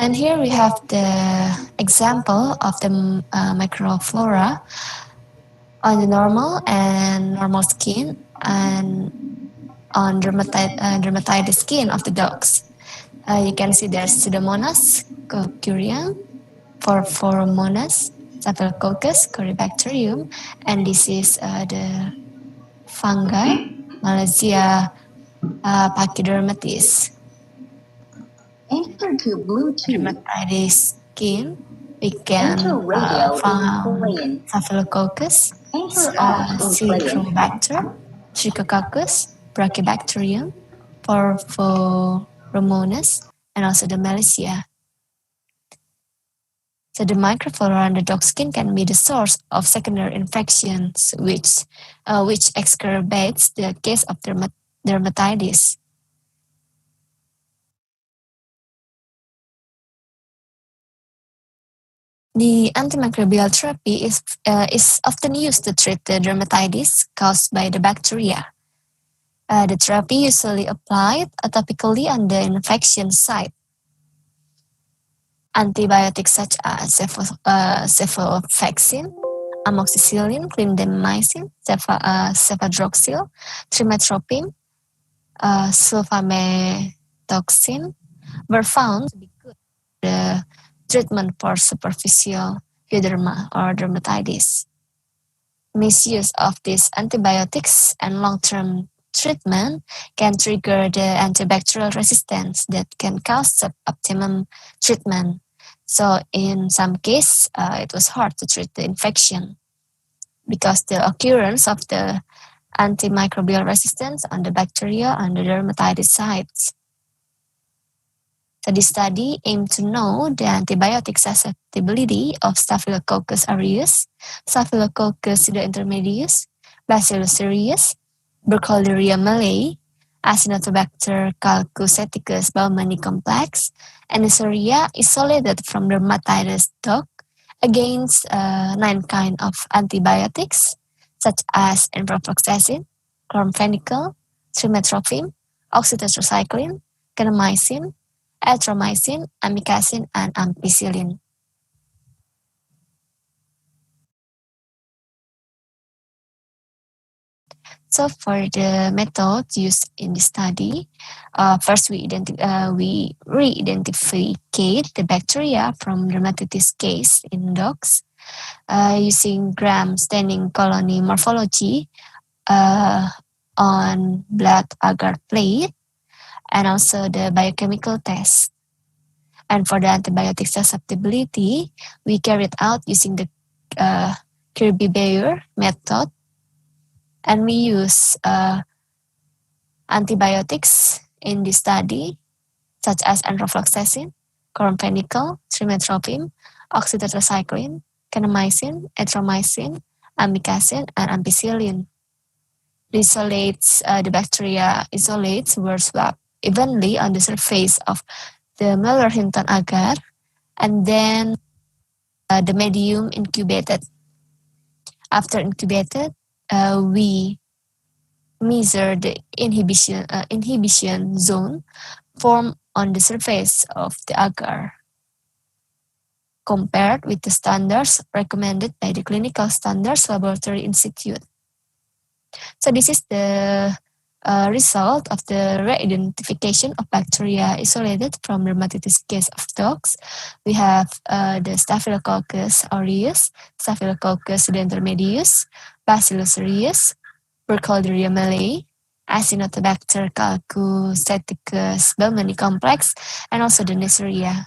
And here we have the example of the microflora on the normal skin and on dermatitis skin of the dogs. You can see there's Pseudomonas curium, Phorophomonas, Staphylococcus, Corybacterium, and this is the fungi, Malaysia pachydermatis. Enter to Bluetooth. Dermatitis skin, we can found Staphylococcus, Citrobacter, Trichococcus, Brachybacterium, Porphyromonas, and also the Malaysia. So the microflora on the dog skin can be the source of secondary infections, which exacerbates the case of dermatitis. The antimicrobial therapy is often used to treat the dermatitis caused by the bacteria. The therapy usually applied topically on the infection site. Antibiotics such as cefovaxin, amoxicillin, clindamycin, cefadroxil, trimethoprim, sulfamethoxam were found to be good for the treatment for superficial erythema or dermatitis. Misuse of these antibiotics and long-term treatment can trigger the antibacterial resistance that can cause suboptimum treatment. So in some cases, it was hard to treat the infection because the occurrence of the antimicrobial resistance on the bacteria on the dermatitis sites. So this study aimed to know the antibiotic susceptibility of Staphylococcus aureus, Staphylococcus pseudointermedius, Bacillus cereus, Burkholderia malayi, Acinetobacter calceuseticus baumannii complex, and Neisseria isolated from dermatitis dog against 9 kinds of antibiotics such as enrofloxacin, chlorphenicol, trimethoprim, oxytetracycline, kanamycin, erythromycin, amikacin, and ampicillin. So for the method used in the study, first we re-identify the bacteria from dermatitis case in dogs using gram staining colony morphology on blood agar plate and also the biochemical test. And for the antibiotic susceptibility, we carried out using the Kirby-Bayer method, and we use antibiotics in the study, such as enrofloxacin, chlorphenicol, trimethoprim, oxytetracycline, kanamycin, erythromycin, amikacin, and ampicillin. The bacteria isolates were swabbed evenly on the surface of the Mueller-Hinton agar, and then the medium incubated. After incubated, we measure the inhibition zone formed on the surface of the agar, compared with the standards recommended by the Clinical Standards Laboratory Institute. So this is the result of the re-identification of bacteria isolated from dermatitis case of dogs. We have the Staphylococcus aureus, Staphylococcus pseudointermedius, Bacillus cereus, Burkholderia malayi, Acinetobacter calceuseticus baumannii complex, and also the Neisseria.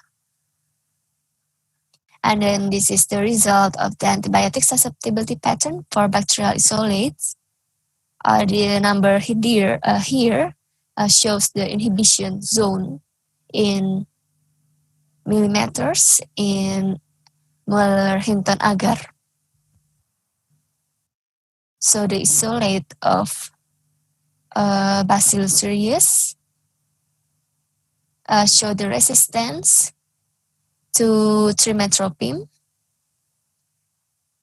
And then this is the result of the antibiotic susceptibility pattern for bacterial isolates. The number here shows the inhibition zone in millimeters in Mueller-Hinton agar. So the isolate of Bacillus cereus show the resistance to trimethoprim,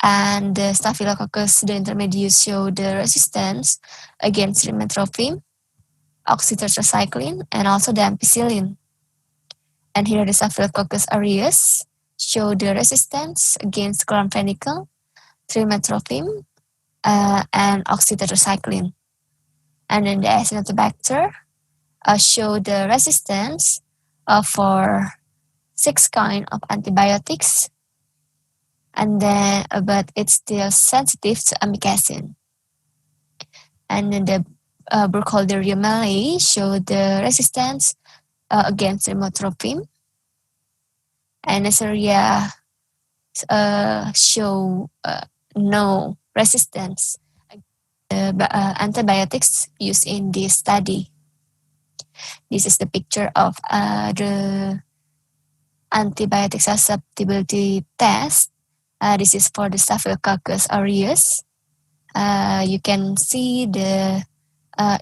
and the Staphylococcus pseudointermedius show the resistance against trimethoprim, oxytetracycline, and also the ampicillin. And here the Staphylococcus aureus show the resistance against chlorphenicol, trimethoprim, and oxytetracycline. And then the Acinetobacter show the resistance for 6 kind of antibiotics, and then but it's still sensitive to amikacin. And then the Burkholderia malae show the resistance against trimethoprim, and Neisseria show no resistance against the antibiotics used in this study. This is the picture of the antibiotic susceptibility test. This is for the Staphylococcus aureus. You can see the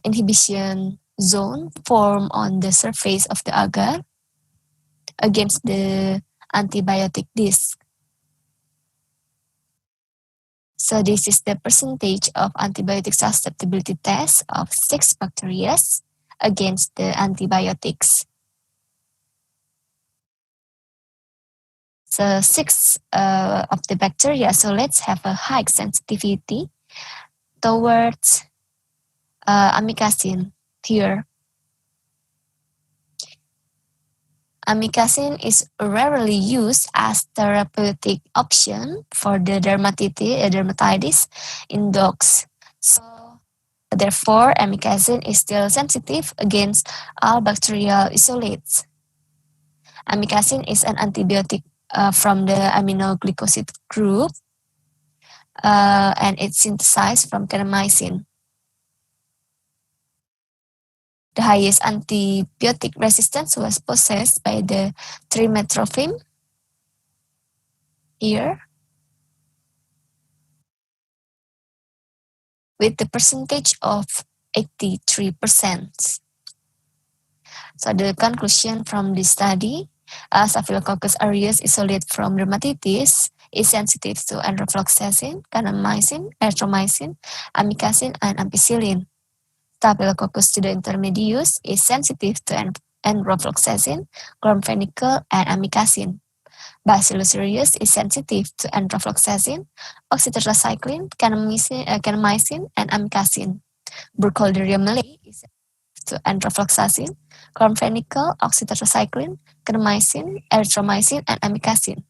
inhibition zone form on the surface of the agar against the antibiotic disc. So this is the percentage of antibiotic susceptibility test of 6 bacteria against the antibiotics. So 6 of the bacteria, so let's have a high sensitivity towards amikacin here. Amikacin is rarely used as therapeutic option for the dermatitis in dogs. So therefore, amikacin is still sensitive against all bacterial isolates. Amikacin is an antibiotic from the aminoglycosid group, and it's synthesized from kanamycin. The highest antibiotic resistance was possessed by the trimethoprim here, with the percentage of 83%. So the conclusion from this study, Staphylococcus aureus isolate from dermatitis is sensitive to enrofloxacin, kanamycin, erythromycin, amikacin, and ampicillin. Staphylococcus pseudointermedius is sensitive to enrofloxacin, chlorphenicol, and amikacin. Bacillus cereus is sensitive to enrofloxacin, oxytetracycline, kanamycin, and amikacin. Burkholderia malae is sensitive to enrofloxacin, chlorphenicol, oxytetracycline, kanamycin, erythromycin, and amikacin.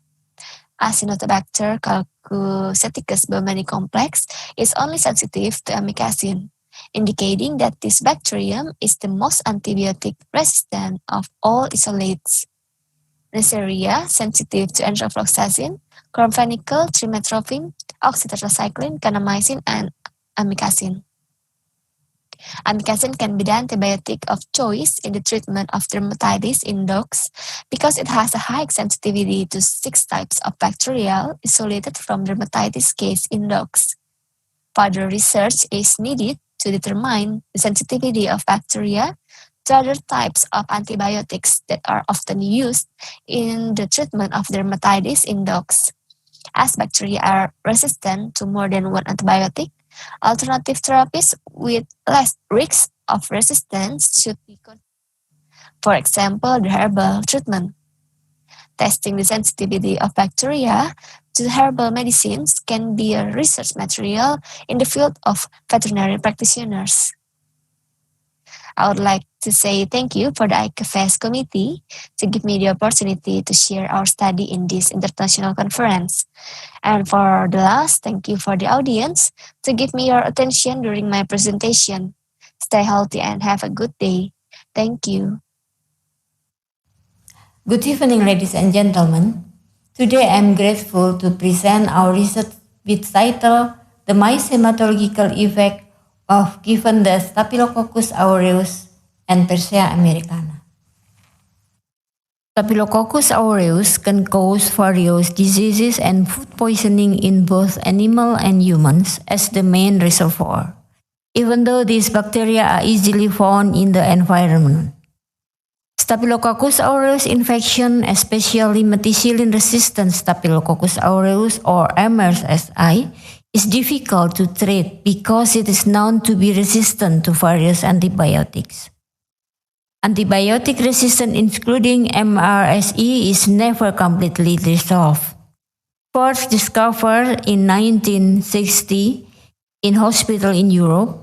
Acinetobacter calcusaticus baumannii complex is only sensitive to amikacin, indicating that this bacterium is the most antibiotic resistant of all isolates. Neisseria, sensitive to enrofloxacin, chlorphenicol, trimethoprim, oxytetracycline, kanamycin, and amikacin. Amikacin can be the antibiotic of choice in the treatment of dermatitis in dogs because it has a high sensitivity to 6 types of bacteria isolated from dermatitis case in dogs. Further research is needed to determine the sensitivity of bacteria to other types of antibiotics that are often used in the treatment of dermatitis in dogs. As bacteria are resistant to more than one antibiotic, alternative therapies with less risk of resistance should be considered. For example, the herbal treatment. Testing the sensitivity of bacteria to herbal medicines can be a research material in the field of veterinary practitioners. I would like to say thank you for the ICAVESS committee to give me the opportunity to share our study in this international conference. And for the last, thank you for the audience to give me your attention during my presentation. Stay healthy and have a good day. Thank you. Good evening, ladies and gentlemen. Today I'm grateful to present our research with title The Mice Hematological Effect of Given the Staphylococcus aureus and Persea americana. Staphylococcus aureus can cause various diseases and food poisoning in both animal and humans as the main reservoir, even though these bacteria are easily found in the environment. Staphylococcus aureus infection, especially methicillin-resistant Staphylococcus aureus or MRSI, is difficult to treat because it is known to be resistant to various antibiotics. Antibiotic resistance, including MRSE, is never completely resolved. First discovered in 1960 in hospital in Europe,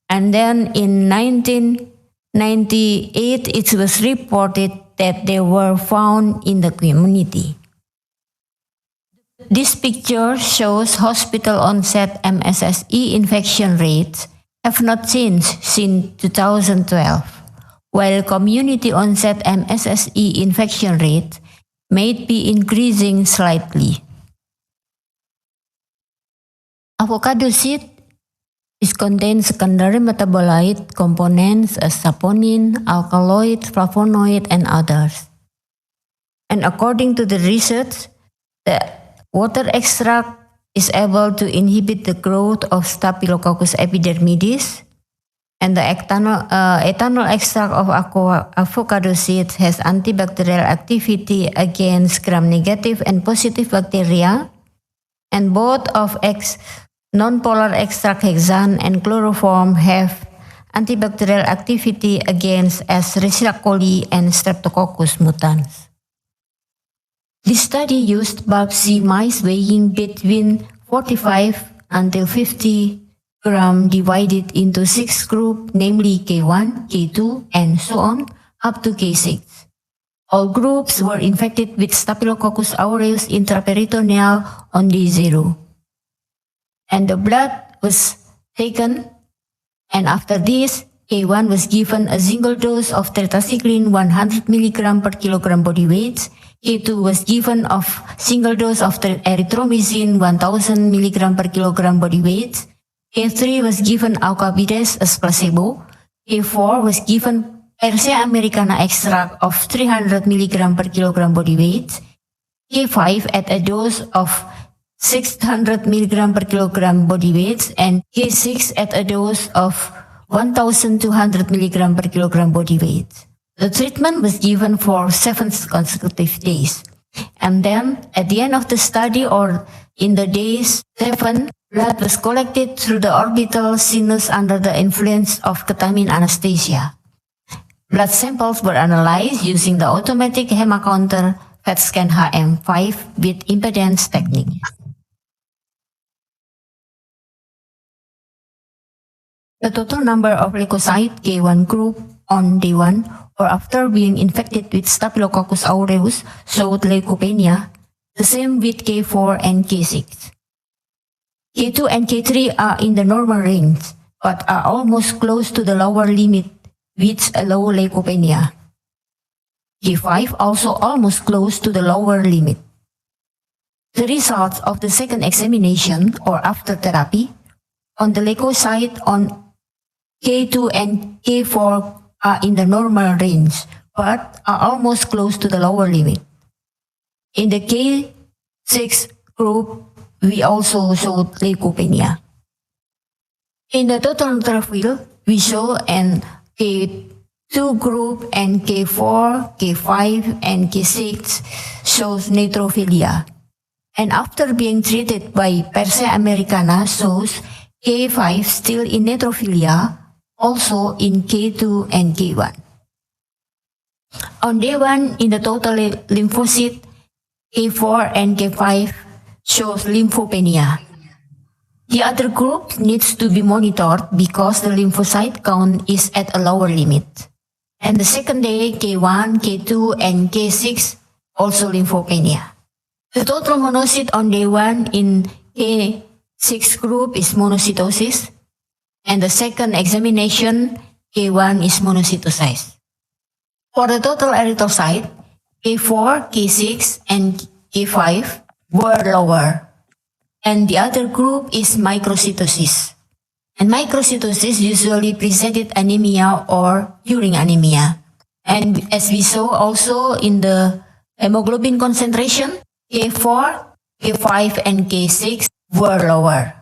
and then in 1998 it was reported that they were found in the community. This picture shows hospital onset MSSE infection rates have not changed since 2012, while community onset MSSE infection rate may be increasing slightly. Avocado seed contains secondary metabolite components as saponin, alkaloid, flavonoid, and others. And according to the research, the water extract is able to inhibit the growth of Staphylococcus epidermidis, and the ethanol extract of avocado seeds has antibacterial activity against gram-negative and positive bacteria, and both of non-polar extract hexane and chloroform have antibacterial activity against Escherichia coli and Streptococcus mutans. This study used biopsy mice weighing between 45 until 50 gram divided into 6 groups, namely K1, K2, and so on, up to K6. All groups were infected with Staphylococcus aureus intraperitoneal on day 0. And the blood was taken, and after this, K1 was given a single dose of tetracycline 100 mg per kilogram body weight. K2 was given a single dose of erythromycin 1000 mg per kilogram body weight. K3 was given ICAVESS as placebo. K4 was given Persea americana extract of 300 mg per kilogram body weight. K5 at a dose of 600 mg per kilogram body weight, and K6 at a dose of 1200 mg per kilogram body weight. The treatment was given for 7 consecutive days. And then at the end of the study, or in the days 7, blood was collected through the orbital sinus under the influence of ketamine anesthesia. Blood samples were analyzed using the automatic hemacounter PET scan HM5 with impedance technique. The total number of leukocyte K1 group on day 1 or after being infected with Staphylococcus aureus showed leukopenia, the same with K4 and K6. K2 and K3 are in the normal range, but are almost close to the lower limit with a low leukopenia. K5 also almost close to the lower limit. The results of the second examination or after therapy on the leukocyte on K2 and K4 are in the normal range, but are almost close to the lower limit. In the K6 group, we also showed leukopenia. In the total neutrophil, we show an K2 group and K4, K5, and K6 shows neutrophilia. And after being treated by Persea americana shows K5 still in neutrophilia, also in K2 and K1. On day 1, in the total lymphocyte, K4 and K5 shows lymphopenia. The other group needs to be monitored because the lymphocyte count is at a lower limit. And the second day, K1, K2, and K6 also lymphopenia. The total monocyte on day 1 in K6 group is monocytosis, and the second examination, K1 is monocytosized. For the total erythrocyte, K4, K6, and K5 were lower, and the other group is microcytosis. And microcytosis usually preceded anemia or during anemia. And as we saw also in the hemoglobin concentration, K4, K5, and K6 were lower.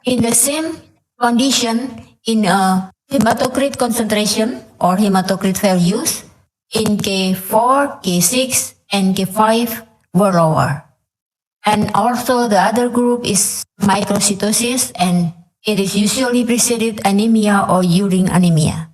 In the same condition, in a hematocrit concentration or hematocrit values, in K4, K6, and K5 were lower. And also the other group is microcytosis, and it is usually preceded anemia or during anemia.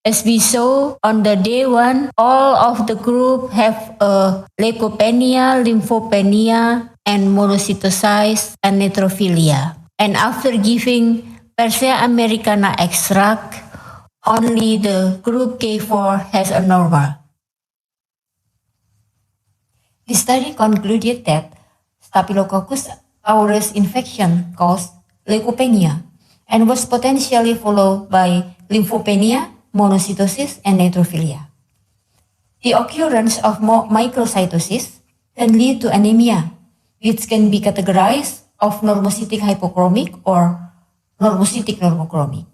As we saw on the day 1, all of the group have a leukopenia, lymphopenia, and monocytosis and neutrophilia. And after giving Persea americana extract, only the group K4 has a normal. The study concluded that Staphylococcus aureus infection caused leukopenia and was potentially followed by lymphopenia, monocytosis, and neutrophilia. The occurrence of microcytosis can lead to anemia, which can be categorized of normocytic hypochromic or normocytic normochromic.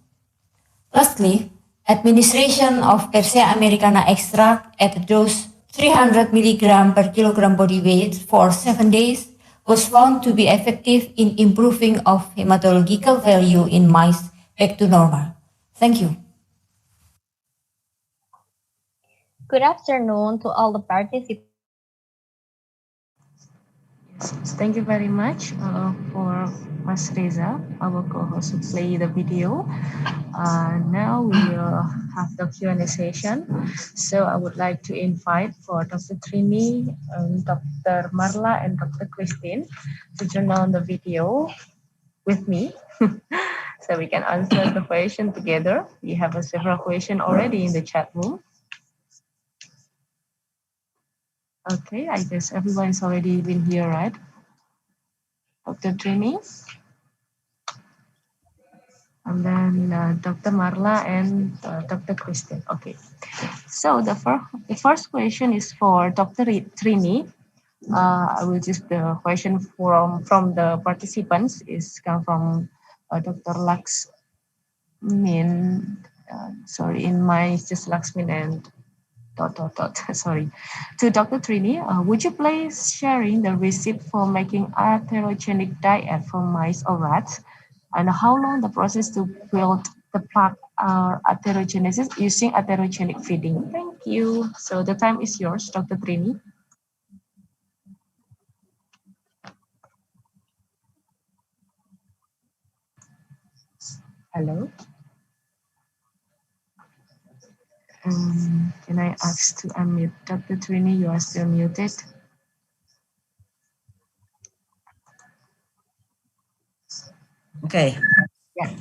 Lastly, administration of Persea americana extract at a dose 300 mg per kilogram body weight for 7 days was found to be effective in improving of hematological value in mice back to normal. Thank you. Good afternoon to all the participants. Yes, thank you very much for Mas Reza, our co-host, who play the video. Now we have the Q&A session. So I would like to invite for Dr. Trini, Dr. Marla, and Dr. Christine to turn on the video with me. So we can answer the question together. We have several questions already in the chat room. Okay, I guess everyone's already been here, right? Dr. Trini, and then Dr. Marla and Dr. Kristen. Okay, so the first question is for Dr. Trini. I will just the question from the participants is come from Dr. Laxmin. Sorry, in mine it's just Laxmin and ... Sorry. To Dr. Trini, would you please sharing the recipe for making atherogenic diet for mice or rats, and how long the process to build the plaque atherogenesis using atherogenic feeding? Thank you. So the time is yours, Dr. Trini. Hello. Can I ask to unmute Dr. Trini? You are still muted. Okay. Yeah.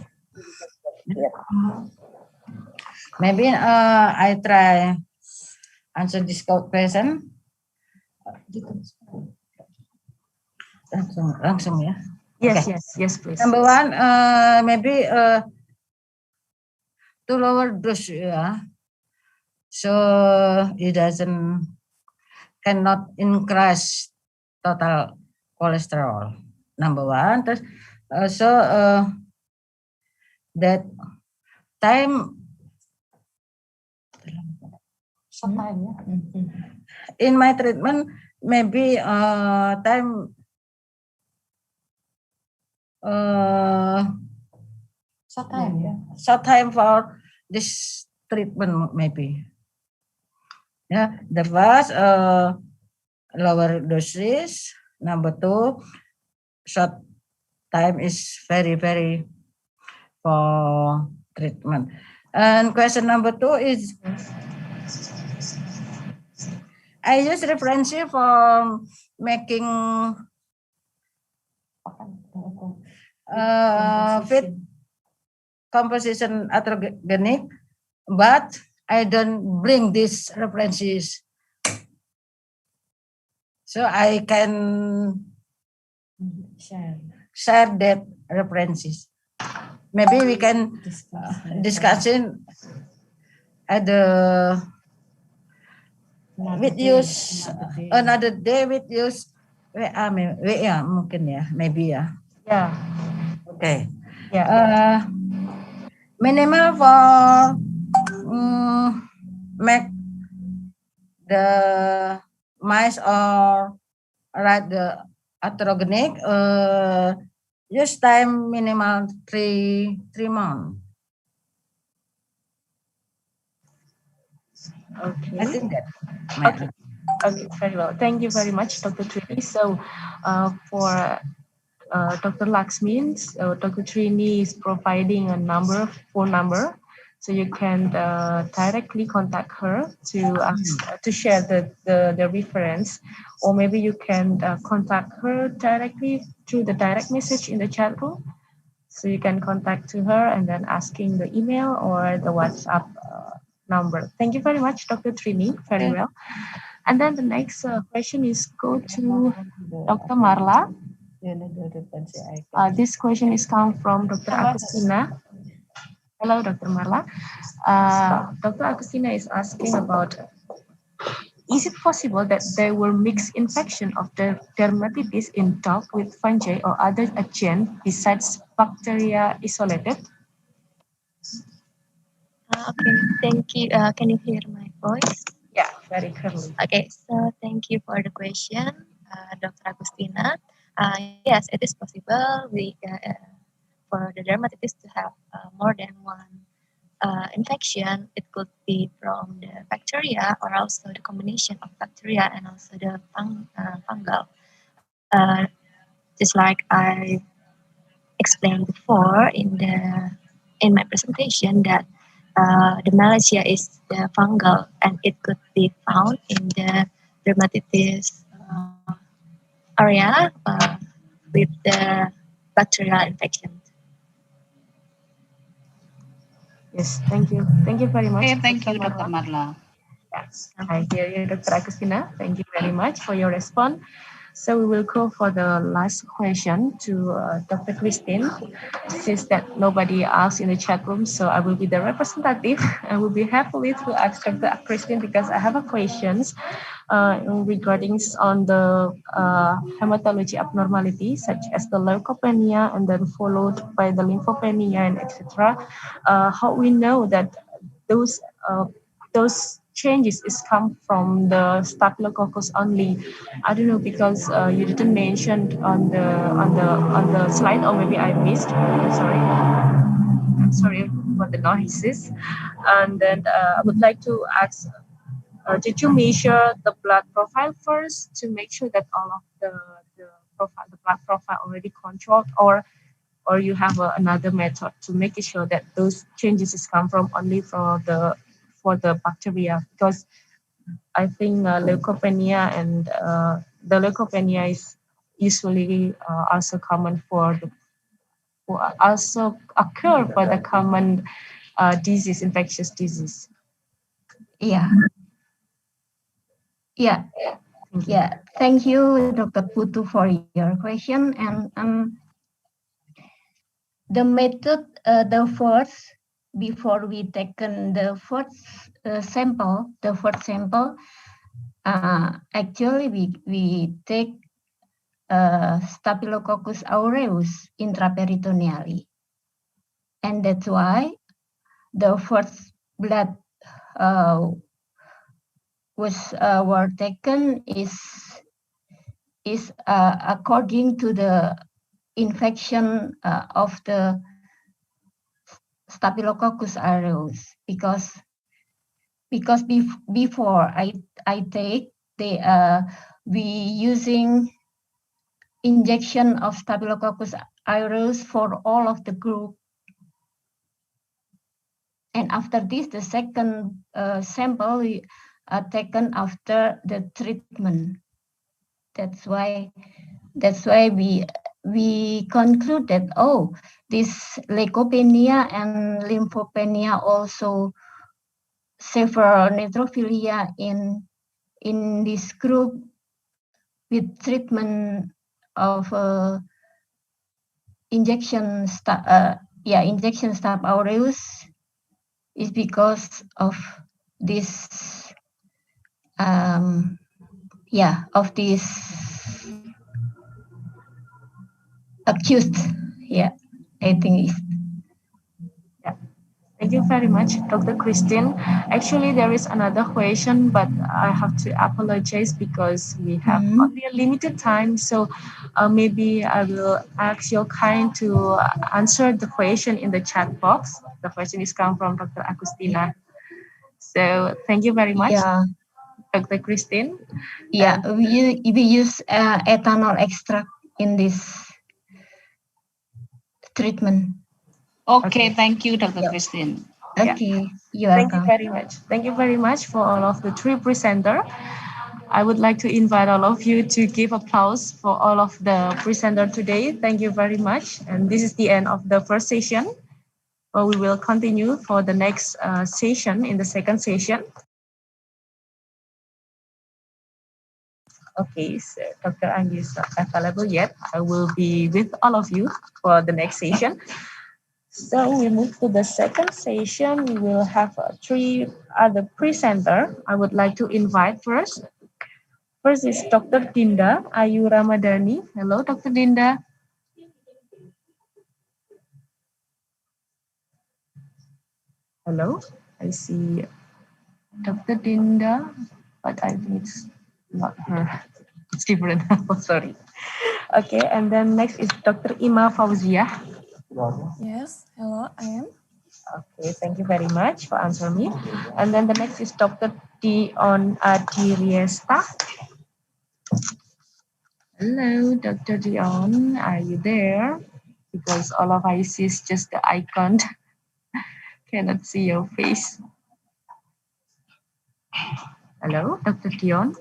Maybe I try answer this question. Langsung ya. Yes, Okay. yes, please. Number one, maybe to lower dose, yeah. So it cannot increase total cholesterol. Number one, so that time. In my treatment, maybe time short time for this treatment maybe. Yeah, the first lower doses. Number two, short time is very for treatment. And question number two is, I use reference for making feed composition atherogenic, but I don't bring these references. So I can share that references. Maybe we can discuss it at the with use another day with use WA mungkin ya, maybe ya. Yeah. Okay. Yeah. Minimal for make the mice or the atherogenic use time minimal 3 months. Okay. I think that. Okay, very well. Thank you very much, Dr. Trini. So for Dr. Laxmin, Dr. Trini is providing a phone number. So you can directly contact her to ask, to share the reference, or maybe you can contact her directly through the direct message in the chat room. So you can contact to her and then asking the email or the WhatsApp number. Thank you very much, Dr. Trini. Very well. And then the next question is go to Dr. Marla. This question is come from Dr. Agustina. Hello, Dr. Marla. Dr. Agustina is asking about, is it possible that there were mixed infection of the dermatitis in dog with fungi or other agent besides bacteria isolated? Okay, thank you. Can you hear my voice? Yeah, very clearly. Okay, so thank you for the question, Dr. Agustina. Yes, it is possible for the dermatitis to have more than one infection. It could be from the bacteria or also the combination of bacteria and also the fungal. Just like I explained before in my presentation that the malaria is the fungal and it could be found in the dermatitis area with the bacterial infection. Yes, thank you. Thank you very much. Okay, thank you, Dr. Marla. Yes, I hear you, Dr. Agustina. Thank you very much for your response. So we will go for the last question to Dr. Christine. Since that nobody asked in the chat room, so I will be the representative. I will be happily to ask Dr. Christine because I have a questions regarding on the hematology abnormality such as the leukopenia and then followed by the lymphopenia and etc. How we know that those uh, those changes is come from the staphylococcus only. I don't know because you didn't mention on the slide, or maybe I missed. Sorry for the noises. And then I would like to ask, did you measure the blood profile first to make sure that all of the blood profile already controlled, or you have another method to make sure that those changes is come from only for the bacteria? Because I think leukopenia and the leukopenia is usually also common also occur for the common disease, infectious disease. Yeah. Yeah. Thank you. Yeah. Thank you, Dr. Putu, for your question. And the method, the first, before we taken the first sample, actually we take Staphylococcus aureus intraperitoneally, and that's why the first blood were taken is according to the infection of the Staphylococcus aureus, because before I take we using injection of Staphylococcus aureus for all of the group, and after this the second sample we taken after the treatment. That's why we concluded, oh, this leukopenia and lymphopenia also several neutrophilia in this group with treatment of injection Staph aureus is because of this of this accused. Yeah, I think it's. Thank you very much, Dr. Christine. Actually, there is another question, but I have to apologize because we have only a limited time. So maybe I will ask your kind to answer the question in the chat box. The question is come from Dr. Agustina. So thank you very much, Dr. Christine. Yeah, we use ethanol extract in this treatment. Okay, thank you, Dr. Christine. Okay, you're Thank you welcome. very much. Thank you very much for all of the three presenter. I would like to invite all of you to give applause for all of the presenter today. Thank you very much. And this is the end of the first session. Well, we will continue for the next session in the second session. Okay, so Dr. Angie is not available yet. I will be with all of you for the next session. So we move to the second session. We will have three other presenter. I would like to invite first. First is Dr. Dinda Ayu Ramadhani. Hello, Dr. Dinda. Hello. I see Dr. Dinda, but I think it's not her. It's different. Oh, sorry. Okay, and then next is Dr. Ima Fauzia. Yes, hello, I am. Okay, thank you very much for answering me. And then the next is Dr. Dion Adiriesta. Hello, Dr. Dion, are you there? Because all of I see is just the icon, cannot see your face. Hello, Dr. Dion.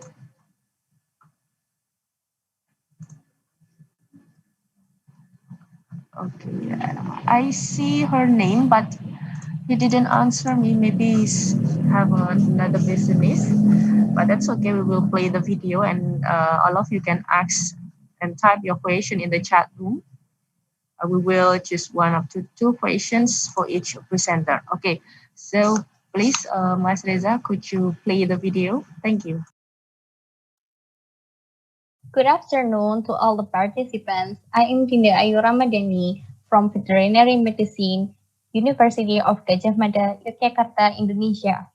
Okay, I see her name, but he didn't answer me. Maybe he's have another business, but that's okay. We will play the video, and all of you can ask and type your question in the chat room. We will choose one up to two questions for each presenter. Okay, so please, Mas Reza, could you play the video? Thank you. Good afternoon to all the participants. I am Dinda Ayu Ramadhani from Veterinary Medicine, University of Gajah Mada, Yogyakarta, Indonesia.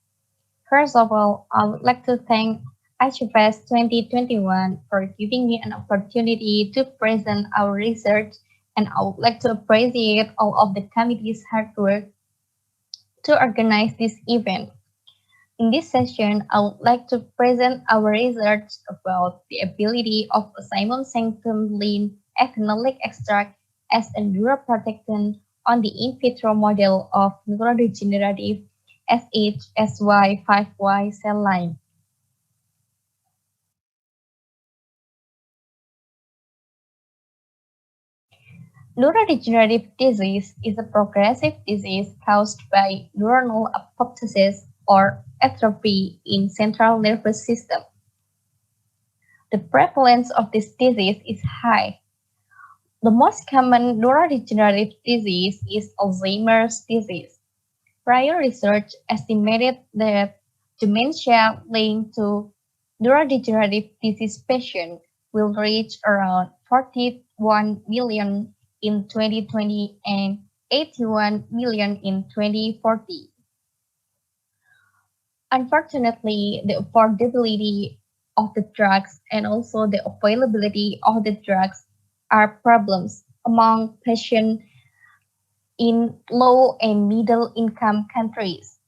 First of all, I would like to thank ICAVESS 2021 for giving me an opportunity to present our research, and I would like to appreciate all of the committee's hard work to organize this event. In this session, I would like to present our research about the ability of Simon sanctum lean ethanolic extract as a neuroprotectant on the in vitro model of neurodegenerative SHSY5Y cell line. Neurodegenerative disease is a progressive disease caused by neuronal apoptosis or atrophy in central nervous system. The prevalence of this disease is high. The most common neurodegenerative disease is Alzheimer's disease. Prior research estimated that dementia linked to neurodegenerative disease patients will reach around 41 million in 2020 and 81 million in 2040. Unfortunately, the affordability of the drugs and also the availability of the drugs are problems among patients in low and middle income countries.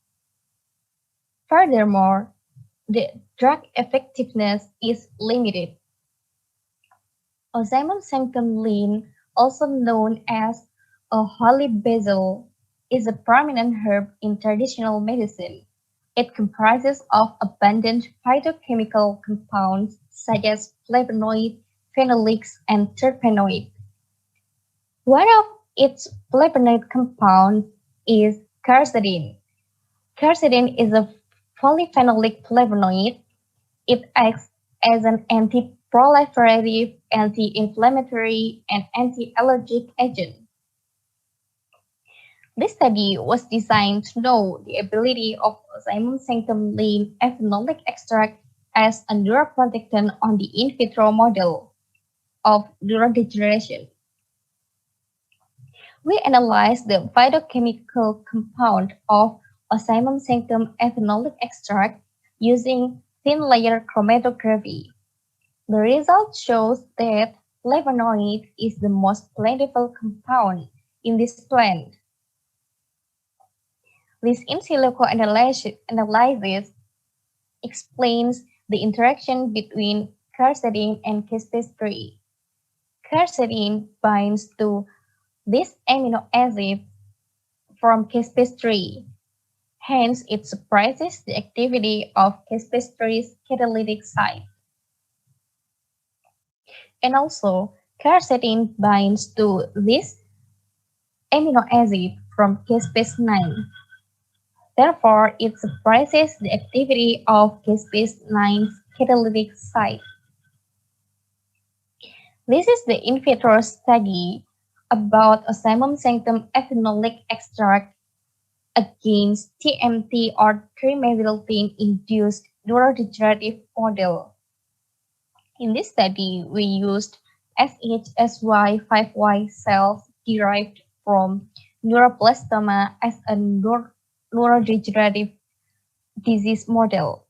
Furthermore, the drug effectiveness is limited. Ozymandias sanctum lean, also known as a holy basil, is a prominent herb in traditional medicine. It comprises of abundant phytochemical compounds such as flavonoid, phenolics, and terpenoid. One of its flavonoid compounds is quercetin. Quercetin is a polyphenolic flavonoid. It acts as an anti-proliferative, anti-inflammatory, and anti-allergic agent. This study was designed to know the ability of Simon sanctum lean ethanolic extract as a neuroprotectant on the in vitro model of neurodegeneration. We analyzed the phytochemical compound of Simon sanctum ethanolic extract using thin layer chromatography. The result shows that flavonoid is the most plentiful compound in this plant. This in silico analysis explains the interaction between quercetin and caspase-3. Quercetin binds to this amino acid from caspase-3. Hence, it suppresses the activity of caspase-3's catalytic site. And also, quercetin binds to this amino acid from caspase 9. Therefore, it suppresses the activity of caspase 9's catalytic site. This is the in vitro study about Osmum sanctum ethanolic extract against TMT or trimethyltane-induced neurodegenerative model. In this study, we used SHSY5Y cells derived from neuroblastoma as a neurodegenerative disease model.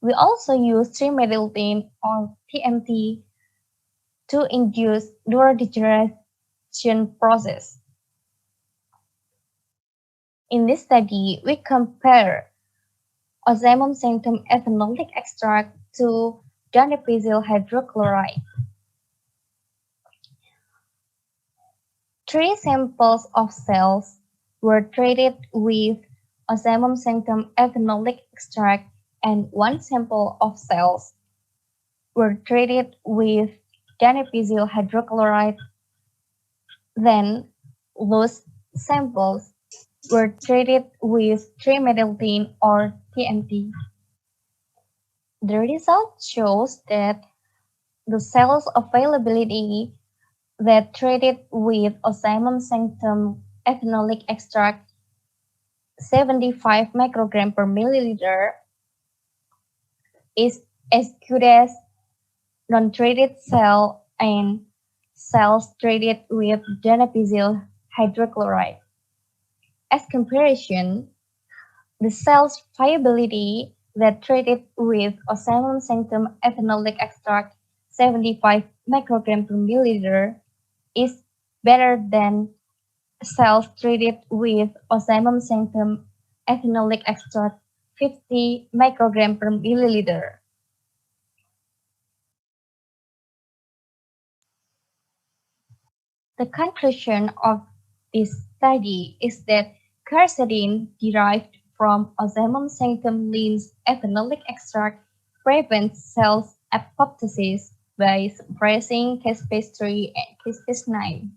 We also used trimethyltane or TMT to induce neurodegeneration process. In this study, we compare Osmum sanctum ethanolic extract to donepezil hydrochloride. 3 samples of cells were treated with Osmum sanctum ethanolic extract and 1 sample of cells were treated with donepezil hydrochloride. Then, those samples were treated with trimethyltane or TMT. The result shows that the cells availability that treated with Osmum sanctum ethanolic extract 75 microgram per milliliter is as good as non-treated cell and cells treated with donepezil hydrochloride. As comparison, the cell's viability that treated with Osmum sanctum ethanolic extract 75 microgram per milliliter is better than cells treated with Osmum sanctum ethanolic extract 50 microgram per milliliter. The conclusion of this study is that quercetin derived from Osmum sanctum lin's ethanolic extract prevents cells apoptosis by suppressing caspase-3 and caspase-9.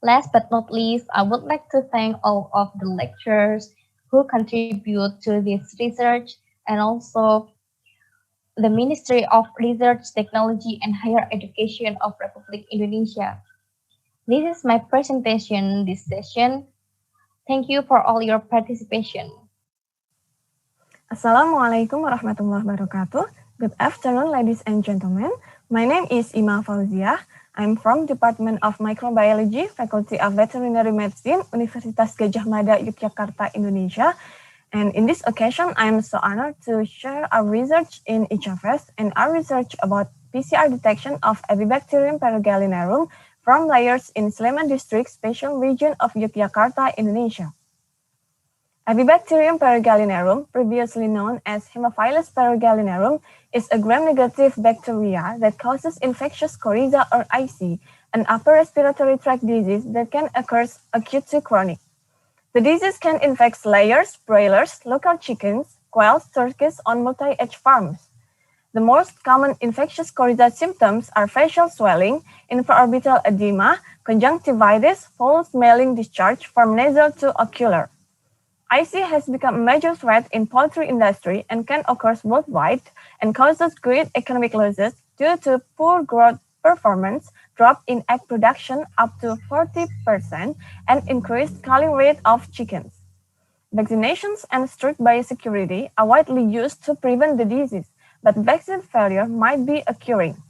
Last but not least, I would like to thank all of the lecturers who contribute to this research and also the Ministry of Research, Technology and Higher Education of Republic Indonesia. This is my presentation this session. Thank you for all your participation. Assalamualaikum warahmatullahi wabarakatuh. Good afternoon, ladies and gentlemen. My name is Ima Fauziah. I'm from Department of Microbiology, Faculty of Veterinary Medicine, Universitas Gadjah Mada, Yogyakarta, Indonesia. And in this occasion, I am so honored to share our research in ICAVESS and our research about PCR detection of Avibacterium perugalinearum from layers in Sleman District, Special Region of Yogyakarta, Indonesia. Avibacterium perugalinearum, previously known as Haemophilus perugalinearum, is a gram-negative bacteria that causes infectious coryza or IC, an upper respiratory tract disease that can occur acute to chronic. The disease can infect layers, broilers, local chickens, quails, turkeys on multi-edge farms. The most common infectious coryza symptoms are facial swelling, infraorbital edema, conjunctivitis, foul-smelling discharge from nasal to ocular. IC has become a major threat in poultry industry and can occur worldwide and causes great economic losses due to poor growth performance, drop in egg production up to 40%, and increased culling rate of chickens. Vaccinations and strict biosecurity are widely used to prevent the disease, but vaccine failure might be occurring.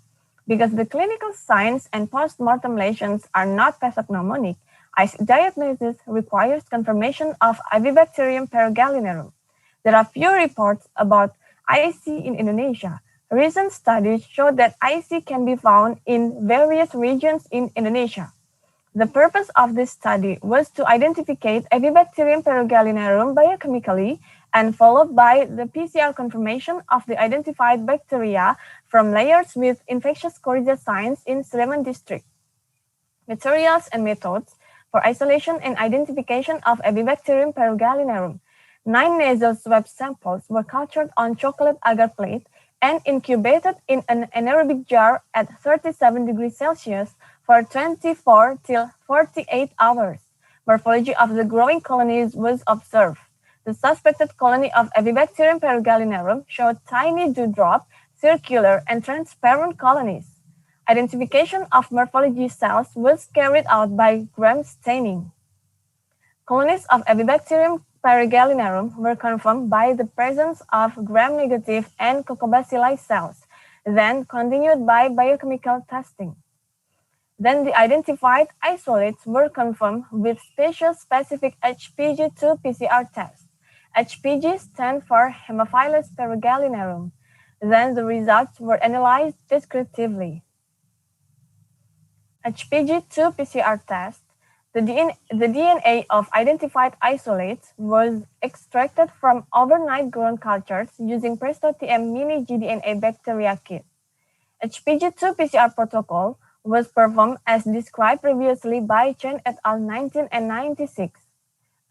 Because the clinical signs and post-mortem lesions are not pathognomonic, IC diagnosis requires confirmation of Avibacterium perugalinearum. There are few reports about IC in Indonesia. Recent studies show that IC can be found in various regions in Indonesia. The purpose of this study was to identify Avibacterium perugalinearum biochemically and followed by the PCR confirmation of the identified bacteria from layers with infectious coryza signs in Sleman District. Materials and methods For isolation and identification of Abibacterium perugalinerum, 9 nasal swab samples were cultured on chocolate agar plate and incubated in an anaerobic jar at 37 degrees Celsius for 24 till 48 hours. Morphology of the growing colonies was observed. The suspected colony of Abibacterium perugalinerum showed tiny dewdrop, circular, and transparent colonies. Identification of morphology cells was carried out by gram staining. Colonies of Abibacterium perugalinerum were confirmed by the presence of gram-negative and Coccobacilli cells, then continued by biochemical testing. Then the identified isolates were confirmed with species-specific HPG2 PCR tests. HPG stand for Haemophilus perugalinerum. Then the results were analyzed descriptively. HPG2 PCR test, the DNA of identified isolates was extracted from overnight grown cultures using Presto-TM mini gDNA bacteria kit. HPG2 PCR protocol was performed as described previously by Chen et al. 1996.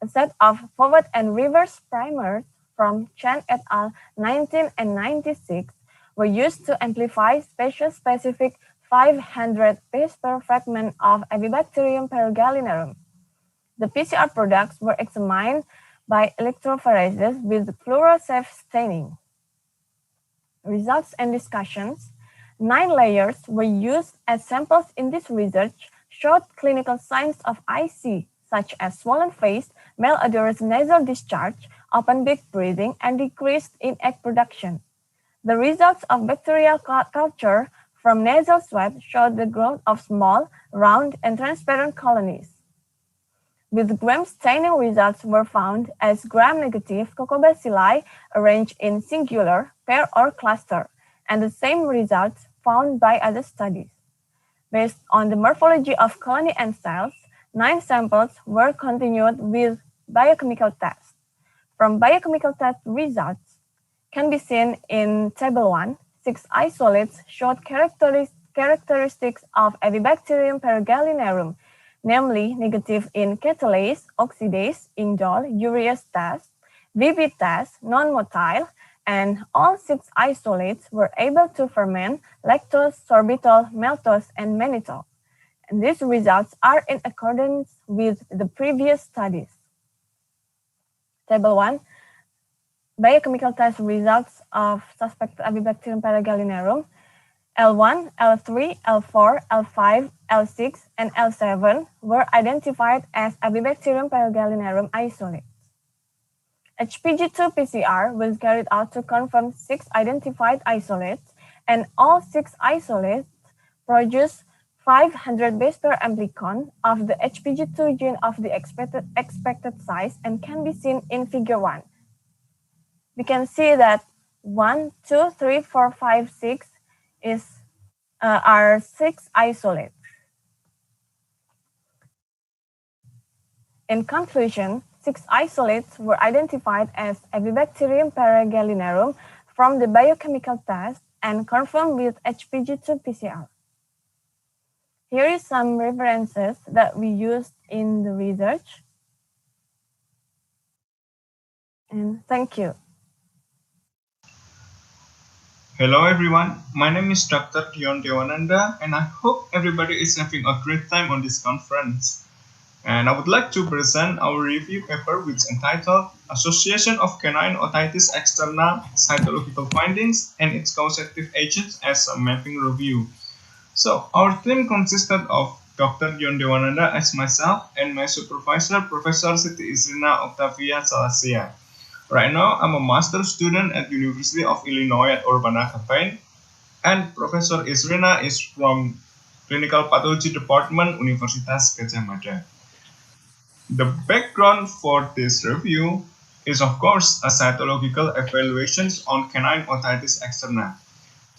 A set of forward and reverse primers from Chen et al. 1996 were used to amplify species-specific 500 base pair fragment of Abibacterium perugalinerum. The PCR products were examined by electrophoresis with fluorosafe staining. Results and discussions. 9 layers were used as samples in this research showed clinical signs of IC, such as swollen face, malodorous nasal discharge, open beak breathing, and decrease in egg production. The results of bacterial culture from nasal swab showed the growth of small, round, and transparent colonies. With gram staining results were found as gram-negative Coccobacilli arranged in singular, pair, or cluster, and the same results found by other studies. Based on the morphology of colony and cells, 9 samples were continued with biochemical tests. From biochemical test results can be seen in Table 1, 6 isolates showed characteristics of Abibacterium perugalinerum, namely negative in catalase, oxidase, indole, urease test, VB test, non-motile, and all 6 isolates were able to ferment lactose, sorbitol, maltose, and mannitol. And these results are in accordance with the previous studies. Table 1, biochemical test results of suspected Abibacterium perugalinerum. L1, L3, L4, L5, L6, and L7 were identified as Abibacterium perugalinerum isolates. HPG2 PCR was carried out to confirm 6 identified isolates, and all 6 isolates produced 500 base pair amplicon of the HPG2 gene of the expected size and can be seen in figure 1. We can see that 1, 2, 3, 4, 5, 6 are 6 isolates. In conclusion, 6 isolates were identified as Abibacterium perugalinerum from the biochemical test and confirmed with HPG2 PCR. Here is some references that we used in the research. And thank you. Hello everyone, my name is Dr. Dion Dewananda and I hope everybody is having a great time on this conference. And I would like to present our review paper which is entitled Association of Canine Otitis Externa Cytological Findings and its Causative Agents as a Mapping Review. So our team consisted of Dr. Dion Dewananda as myself and my supervisor, Professor Siti Isrina Octavia Salasia. Right now, I'm a master student at University of Illinois at Urbana-Champaign, and Professor Isrina is from Clinical Pathology Department, Universitas Gadjah Mada. The background for this review is, of course, a cytological evaluations on canine otitis externa.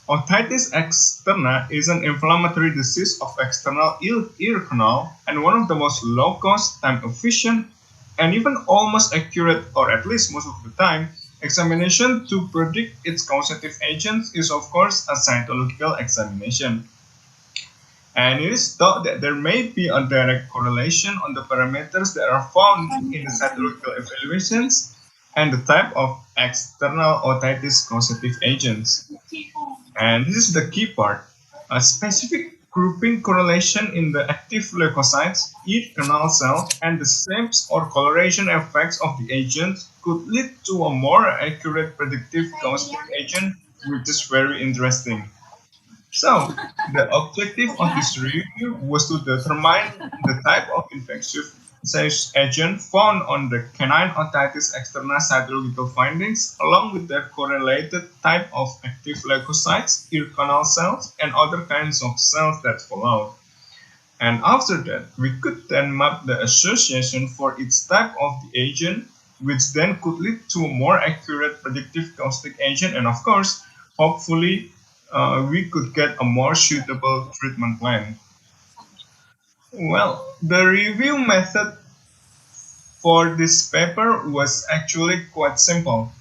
Otitis externa is an inflammatory disease of external ear canal and one of the most low-cost, time-efficient, and even almost accurate, or at least most of the time, examination to predict its causative agents is, of course, a cytological examination. And it is thought that there may be a direct correlation on the parameters that are found in the cytological evaluations and the type of external otitis causative agents. And this is the key part. A specific grouping correlation in the active leukocytes, each canal cell, and the shapes or coloration effects of the agent could lead to a more accurate predictive caustic agent, which is very interesting. So, the objective of this review was to determine the type of infectious agent found on the canine otitis externa cytological findings, along with their correlated type of active leukocytes, ear canal cells, and other kinds of cells that followed. And after that, we could then map the association for each type of the agent, which then could lead to a more accurate predictive caustic agent, and of course, hopefully, we could get a more suitable treatment plan. Well, the review method for this paper was actually quite simple.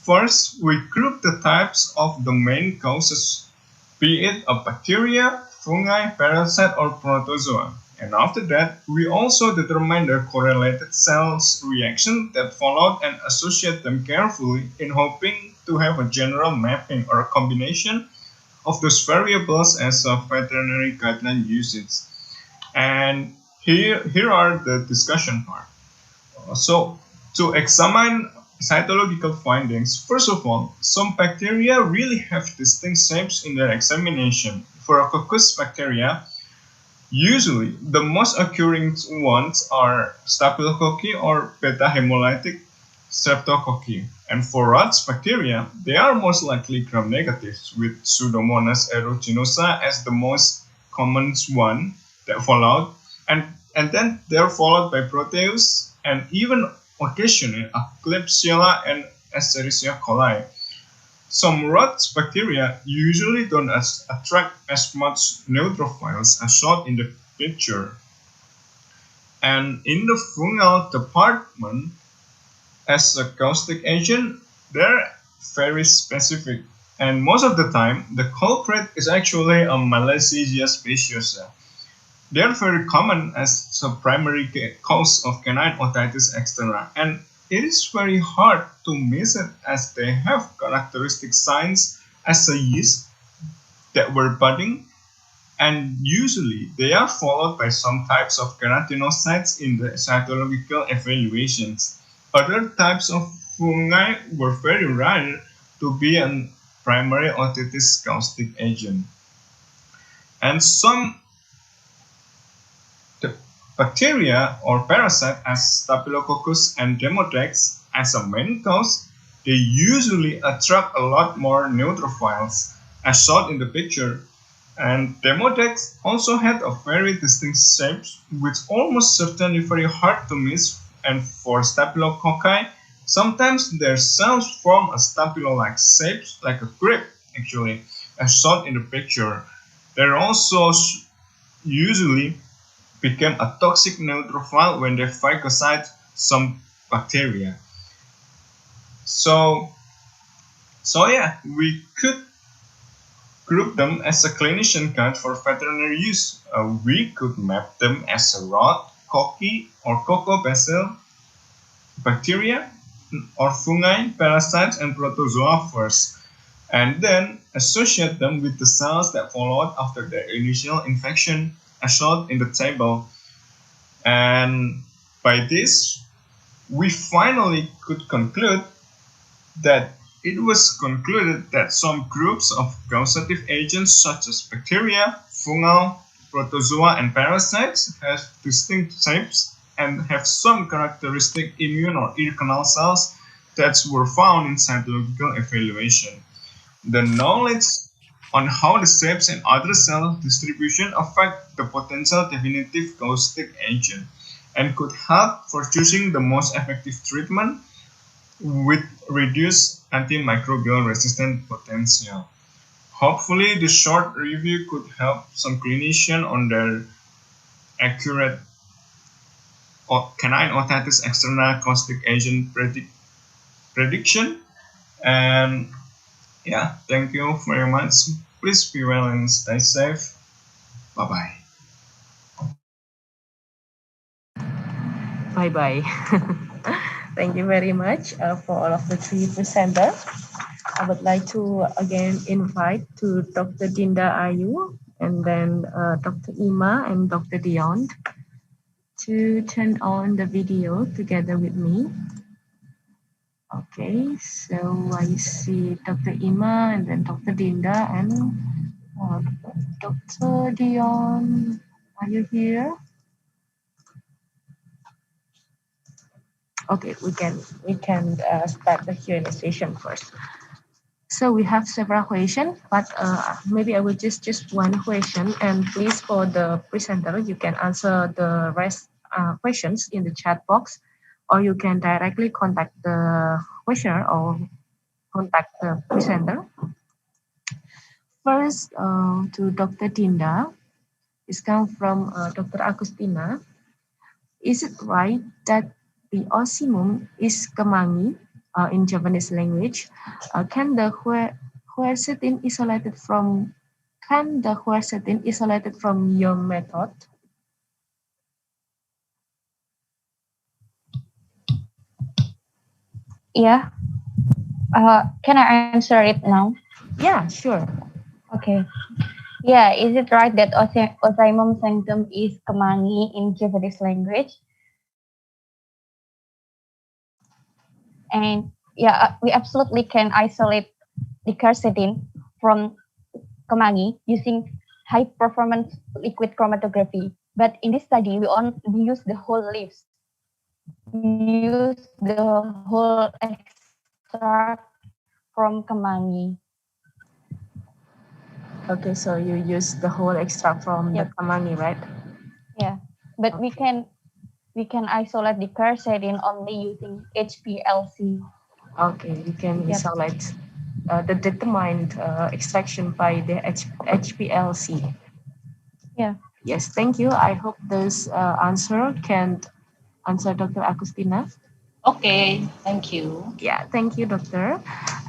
First, we grouped the types of the main causes, be it a bacteria, fungi, parasite, or protozoa. And after that, we also determined the correlated cells reaction that followed and associate them carefully in hoping to have a general mapping or a combination of those variables as a veterinary guideline uses. And here are the discussion part. So, to examine cytological findings, first of all, some bacteria really have distinct shapes in their examination. For a coccus bacteria, usually the most occurring ones are Staphylococcus or beta hemolytic streptococcus. And for Rots bacteria, they are most likely gram-negative, with Pseudomonas aeruginosa as the most common one that followed, and then they're followed by Proteus and even occasionally a Klebsiella and Escherichia coli. Some rot bacteria usually don't attract as much neutrophils as shown in the picture. And in the fungal department, as a caustic agent, they're very specific. And most of the time, the culprit is actually a Malassezia speciosa. They are very common as a primary cause of canine otitis externa, and it is very hard to miss it as they have characteristic signs as a yeast that were budding, and usually they are followed by some types of keratinocytes in the cytological evaluations. Other types of fungi were very rare to be a primary otitis caustic agent. And some the bacteria or parasite as Staphylococcus and Demodex as a main cause, they usually attract a lot more neutrophils as shown in the picture. And Demodex also had a very distinct shape, which almost certainly very hard to miss. And for Staphylococci, sometimes their cells form a staphylo-like shape, like a grape actually, as shown in the picture. They're also usually became a toxic neutrophil when they phagocyte some bacteria. So yeah, we could group them as a clinician guide for veterinary use. We could map them as a rot, cocci, or coccobacil bacteria, or fungi, parasites, and protozoa first, and then associate them with the cells that followed after their initial infection, as shown in the table. And by this, we finally could conclude that it was concluded that some groups of causative agents such as bacteria, fungal, protozoa, and parasites have distinct shapes and have some characteristic immune or ear canal cells that were found in cytological evaluation. The knowledge on how the shapes and other cell distribution affect the potential definitive caustic agent and could help for choosing the most effective treatment with reduced antimicrobial resistant potential. Hopefully, this short review could help some clinicians on their accurate canine otitis externa caustic agent prediction. And yeah, thank you very much. Please be well and stay safe. Bye bye. bye-bye. Thank you very much for all of the three presenters. I would like to again invite to Dr. Dinda Ayu and then Dr. Ima and Dr. Dion to turn on the video together with me. Okay, so I see Dr. Ima and then Dr. Dinda and Dr. Dion. Are you here? Okay, we can start the Q&A session first. So we have several questions, but maybe I will just one question. And please, for the presenter, you can answer the rest questions in the chat box, or you can directly contact the questioner or contact the presenter. First, to Dr. Dinda, it's come from Dr. Agustina. Is it right that the osimum is kemangi in Japanese language? Can the quercetin isolated from your method? Yeah. Can I answer it now? Yeah, sure. Okay. Yeah, is it right that Osimum sanctum is kemangi in Japanese language? And yeah, we absolutely can isolate the quercetin from kemangi using high performance liquid chromatography. But in this study, we use the whole leaves. We use the whole extract from kemangi. Okay, so you use the whole extract from the kemangi, right? Yeah, but we can isolate the quercetin only using HPLC. Okay, we can isolate the determined extraction by the HPLC. Yeah. Yes, thank you. I hope this answer can answer Dr. Agustina. Okay, thank you. Yeah, thank you, doctor.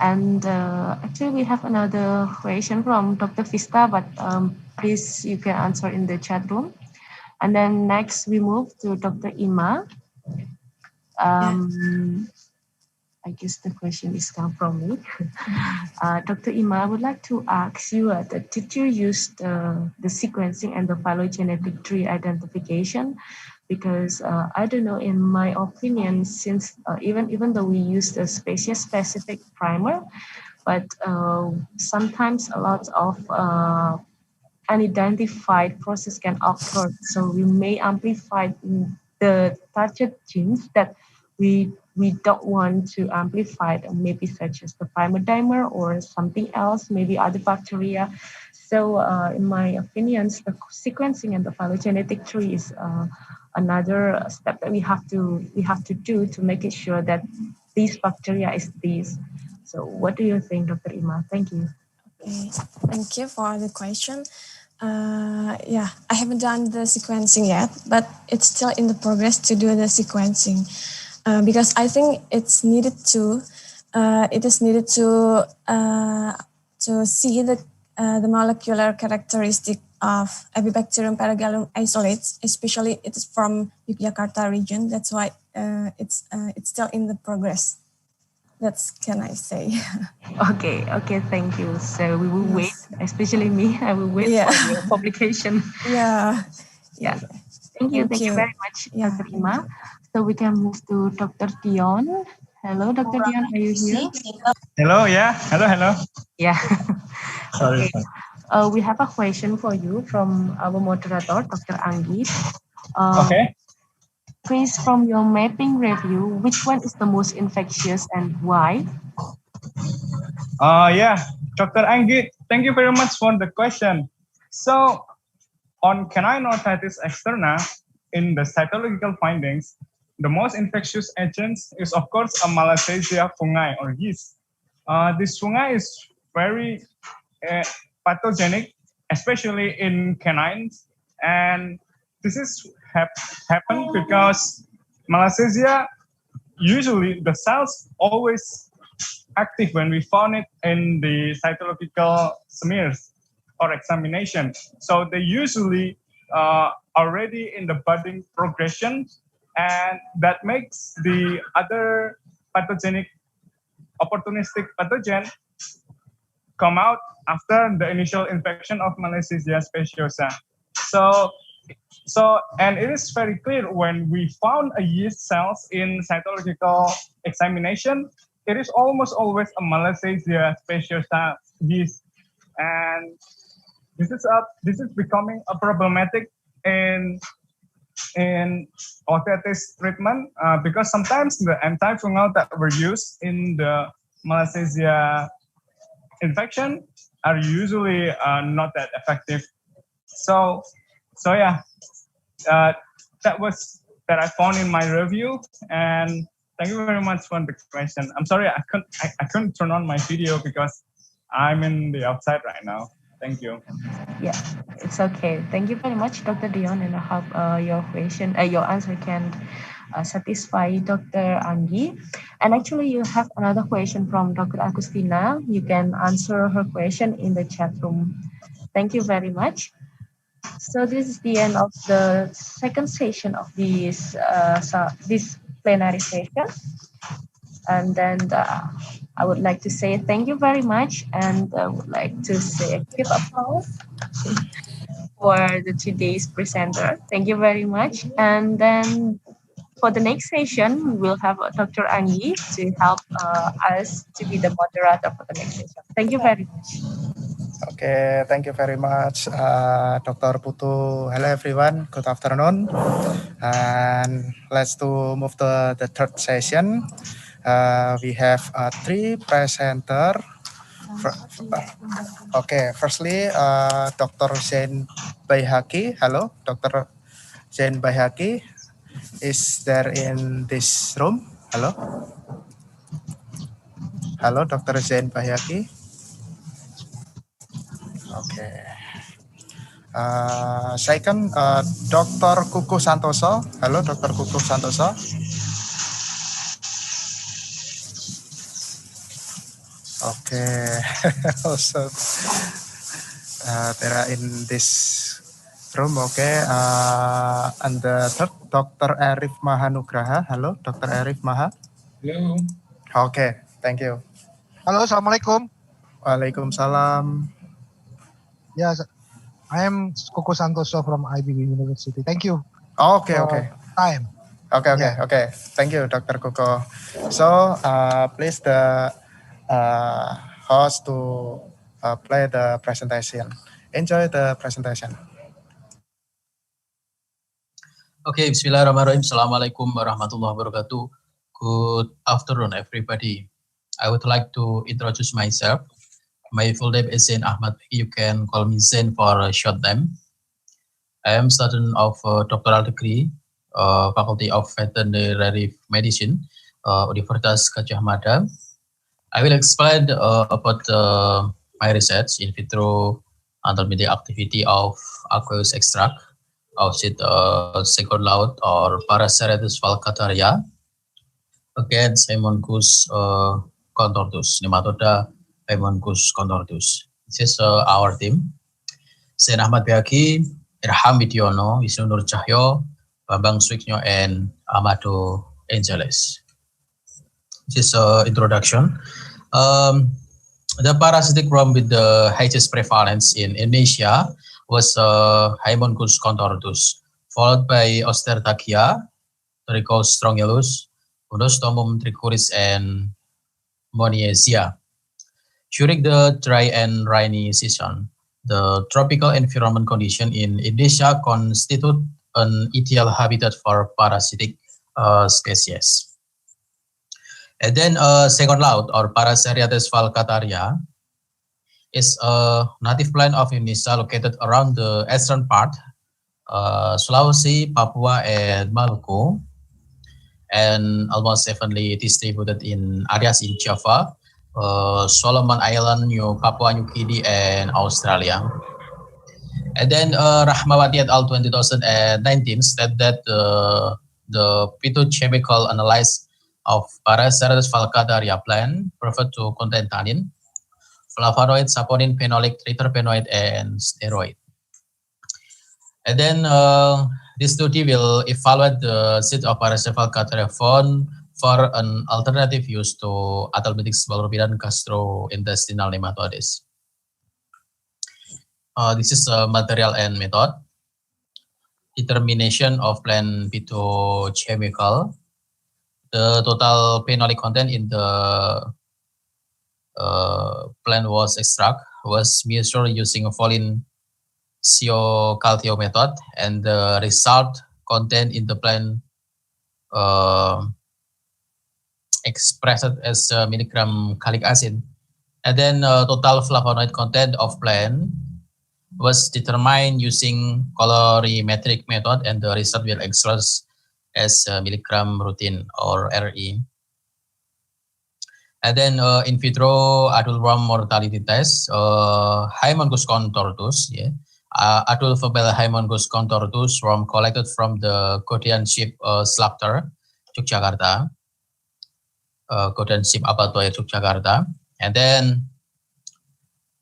And actually, we have another question from Dr. Vista, but please, you can answer in the chat room. And then next, we move to Dr. Ima. I guess the question is come from me. Dr. Ima, I would like to ask you, that did you use the sequencing and the phylogenetic tree identification? Because I don't know, in my opinion, since even though we use the species-specific primer, but sometimes a lot of unidentified process can occur. So we may amplify the target genes that we don't want to amplify, maybe such as the primer dimer or something else, maybe other bacteria. So in my opinions, the sequencing and the phylogenetic tree is another step that we have to do to make it sure that these bacteria is these. So what do you think, Dr. Ima? Thank you. Okay, thank you for the question. Yeah, I haven't done the sequencing yet, but it's still in the progress to do the sequencing because I think it's needed to. It is needed to see the molecular characteristic of Abibacterium paragallum isolates, especially it is from Yogyakarta region. That's why it's still in the progress. That's can I say. Okay, thank you. So we will wait, especially me, I will wait for your publication. Yeah. Thank you very much, Dr. Ima. So we can move to Dr. Dion. Hello, Dr. Dion, are you here? Hello, yeah. Hello. Yeah. Sorry. We have a question for you from our moderator, Dr. Anggi. Okay. Please, from your mapping review, which one is the most infectious and why? Yeah, Dr. Anggi, thank you very much for the question. So, on canine otitis externa, in the cytological findings, the most infectious agents is, of course, a Malassezia fungi or yeast. This fungi is very pathogenic, especially in canines, and this is happened because Malassezia, usually the cells always active when we found it in the cytological smears or examination. So they usually already in the budding progression, and that makes the other pathogenic opportunistic pathogen come out after the initial infection of Malassezia speciosa. So, and it is very clear when we found a yeast cells in cytological examination, it is almost always a Malassezia speciosa yeast, and this is becoming a problematic in otitis treatment because sometimes the antifungal that were used in the Malassezia infection are usually not that effective. So, yeah, uh, that I found in my review, and thank you very much for the question. I'm sorry I couldn't turn on my video because I'm in the outside right now. Thank you. Yeah, it's okay. Thank you very much, Dr. Dion, and I hope your answer can satisfy Dr. Anggi. And actually, you have another question from Dr. Agustina. You can answer her question in the chat room. Thank you very much. So this is the end of the second session of this plenary session. And then I would like to say thank you very much, and I would like to say a quick applause for the today's presenter. Thank you very much. And then for the next session, we will have Dr. Anggi to help us to be the moderator for the next session. Thank you very much. Okay, thank you very much, Dr. Putu. Hello, everyone. Good afternoon. And let's to move to the third session. We have three presenters. Okay, firstly, Dr. Zain Baihaqi. Hello, Dr. Zain Baihaqi. Is there in this room? Hello? Hello, Dr. Zain Baihaqi. Okay. Second, Dr. Kuku Santoso. Hello, Dr. Kuku Santoso. Okay. Also, there are in this room. Okay. And the third, Dr. Arif Mahanugraha. Hello, Dr. Arif Maha. Hello. Okay. Thank you. Halo, Assalamualaikum. Waalaikumsalam. Yes, I am Kuku Santoso from IBB University. Thank you. Okay, for okay. Time. Okay, okay, Yeah. okay. Thank you, Dr. Kuko. So, please the host to play the presentation. Enjoy the presentation. Okay, Bismillahirrahmanirrahim. Assalamualaikum warahmatullahi wabarakatuh. Good afternoon, everybody. I would like to introduce myself. My full name is Zain Ahmad. You can call me Zain for a short name. I am student of doctoral degree, Faculty of Veterinary Medicine, Universitas Gadjah Mada. I will explain about my research in vitro intermediate activity of aqueous extract of second laut or Paraceratus falcataria against Haemonchus contortus, Nematoda Haemonchus contortus. This is our team. Zain Ahmad Baihaqi, Irham Widiono, Wisnu Nur Cahyo, Bambang Swiknyo, and Amado Angeles. This is introduction. The parasitic worm with the highest prevalence in Indonesia was Haemonchus contortus, followed by Ostertachia, Trichos strongylus, Onostomum trichuris, and Moniasia. During the dry and rainy season, the tropical environment condition in Indonesia constitute an ideal habitat for parasitic species. And then second laut or Paraceratus falcataria is a native plant of Indonesia located around the eastern part, Sulawesi, Papua, and Maluku, and almost evenly distributed in areas in Java, Solomon Island, New Papua New Guinea, and Australia. And then Rahmawati et al. 2019 said that the phytochemical analysis of Paraceratus falcataria plant proved to contain tannin, flavonoid, saponin, phenolic, triterpenoid, and steroid. And then This study will evaluate the seed of Paracephalocaterpillar found for an alternative use to Athalbitic Sphaeropidan gastrointestinal nematodes. This is a material and method. Determination of plant phytochemical. The total phenolic content in the plant was extract was measured using a Folin Calcio method, and the result content in the plant expressed as milligram gallic acid. And then total flavonoid content of plant was determined using colorimetric method, and the result will express as milligram routine or RE. And then in vitro adult worm mortality test, Haemongus contortus, yeah. Adult female Haemongus contortus worm collected from the Godian Sheep slaughter, Yogyakarta. Godian Sheep Abattoir, Yogyakarta. And then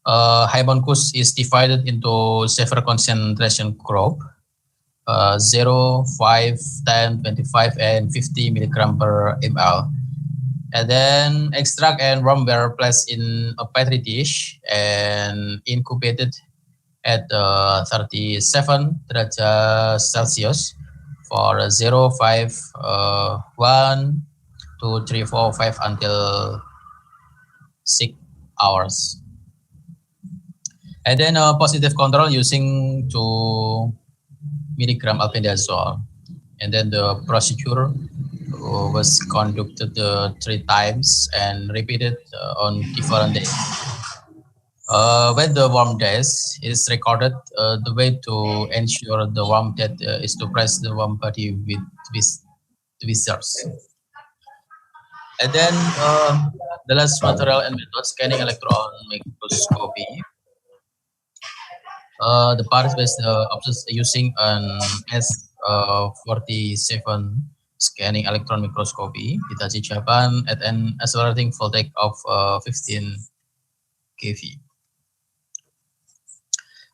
Haemongus is divided into several concentration group, 0, 5, 10, 25, and 50 milligram per ml. And then extract and worm were placed in a petri dish and incubated at 37 derajat Celsius for 0, 5, 1, 2, 3, 4, 5 until 6 hours. And then positive control using 2 milligram albendazole. And then the procedure was conducted 3 times and repeated on different days. When the worm death is recorded, the way to ensure the worm death is to press the worm body with tweezers. And then the last material and method, scanning electron microscopy. The participants using an S47 scanning electron microscopy, Hitachi Japan, at an accelerating voltage of 15 kV.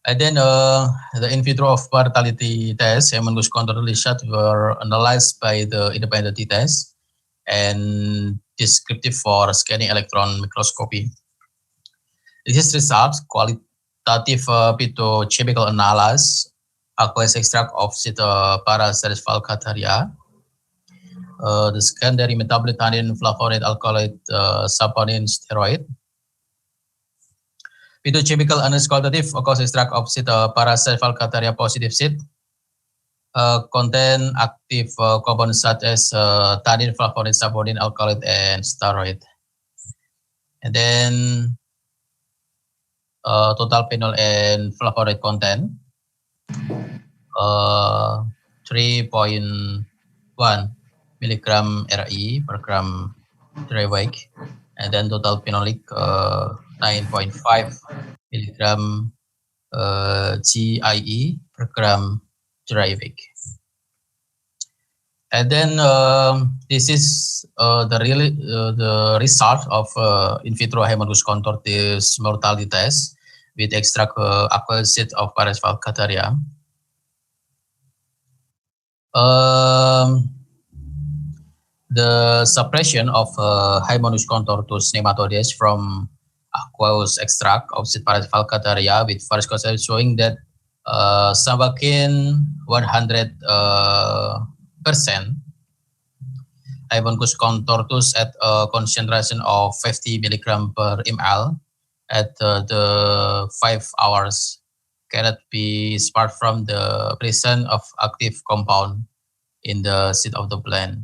And then the in vitro of fertility test, Haemongus contortus were analyzed by the independent test and descriptive for scanning electron microscopy. This is result qualitative phytochemical analysis, aqueous extract of Paracephalocaterpillar. The secondary metabolite tannin, flavonoid, alkaloid, saponin, steroid. Phytochemical analysis qualitative aqueous extract of Paracephalocaterpillar positive seed. Contain active compounds such as tannin, flavonoid, saponin, alkaloid, and steroid. And then total phenol and flavonoid content 3.1 milligram RE per gram dry weight, and then total phenolic 9.5 milligram GIE per gram dry weight. And then this is the result of in vitro Haemongus contortus mortality test with extract aqueous seed of Paracephalocaterpillar. The suppression of Haemongus contortus nematodes from aqueous extract of seed Paracephalocaterpillar with first concept showing that Sambakin 100% Haemongus contortus at a concentration of 50 milligram per ml at the 5 hours cannot be spared from the presence of active compound in the seed of the plant.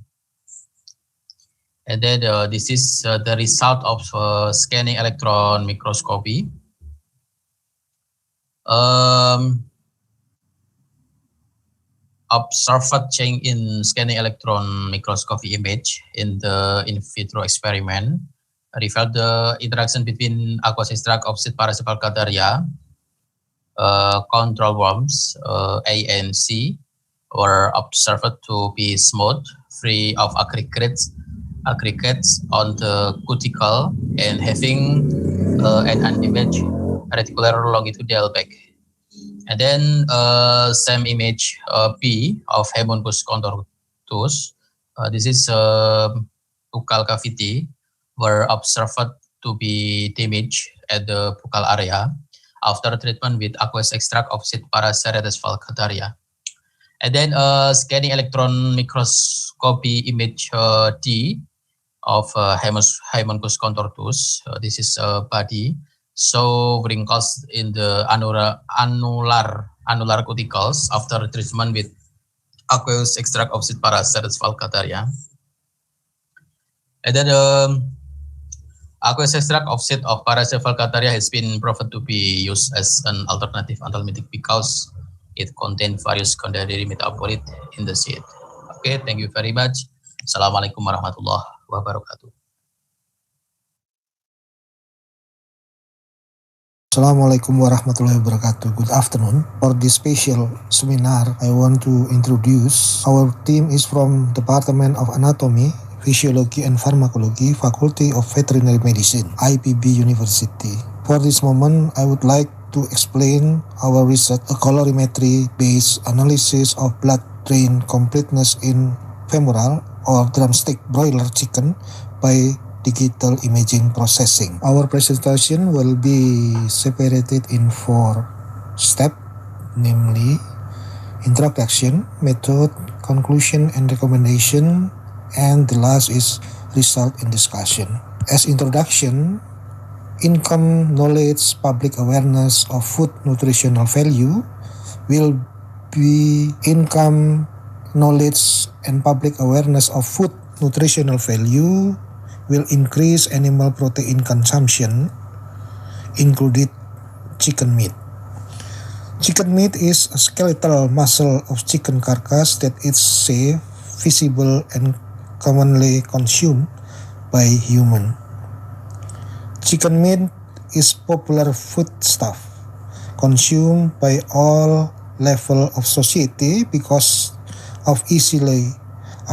And then this is the result of scanning electron microscopy. Observed change in scanning electron microscopy image in the in vitro experiment revealed the interaction between aqueous extract of seed Paracephalocaterpillar, control worms A and C were observed to be smooth, free of aggregates on the cuticle and having an undamaged reticular longitudinal back. And then same image B of Hemoncus contortus. This is buccal cavity were observed to be damaged at the buccal area after treatment with aqueous extract of Sid Paraceratus falcataria. And then scanning electron microscopy image D of Hemoncus contortus. This is a body. So wrinkles in the annular cuticles after treatment with aqueous extract of Sid Paraceratus falcataria. And then aqueous extract of seed of Paraceratus falcataria has been proven to be used as an alternative anthelmintic because it contains various secondary metabolite in the seed. Okay, thank you very much. Assalamualaikum warahmatullahi wabarakatuh. Assalamualaikum warahmatullahi wabarakatuh. Good afternoon. For this special seminar, I want to introduce our team is from Department of Anatomy, Physiology and Pharmacology, Faculty of Veterinary Medicine, IPB University. For this moment, I would like to explain our research, a colorimetry-based analysis of blood drain completeness in femoral or drumstick broiler chicken by digital imaging processing. Our presentation will be separated in 4 steps, namely introduction, method, conclusion and recommendation, and the last is result and discussion. As introduction, income knowledge, public awareness of food nutritional value will be income knowledge and public awareness of food nutritional value will increase animal protein consumption, including chicken meat. Chicken meat is a skeletal muscle of chicken carcass that is safe, visible, and commonly consumed by human. Chicken meat is popular foodstuff consumed by all levels of society because of easily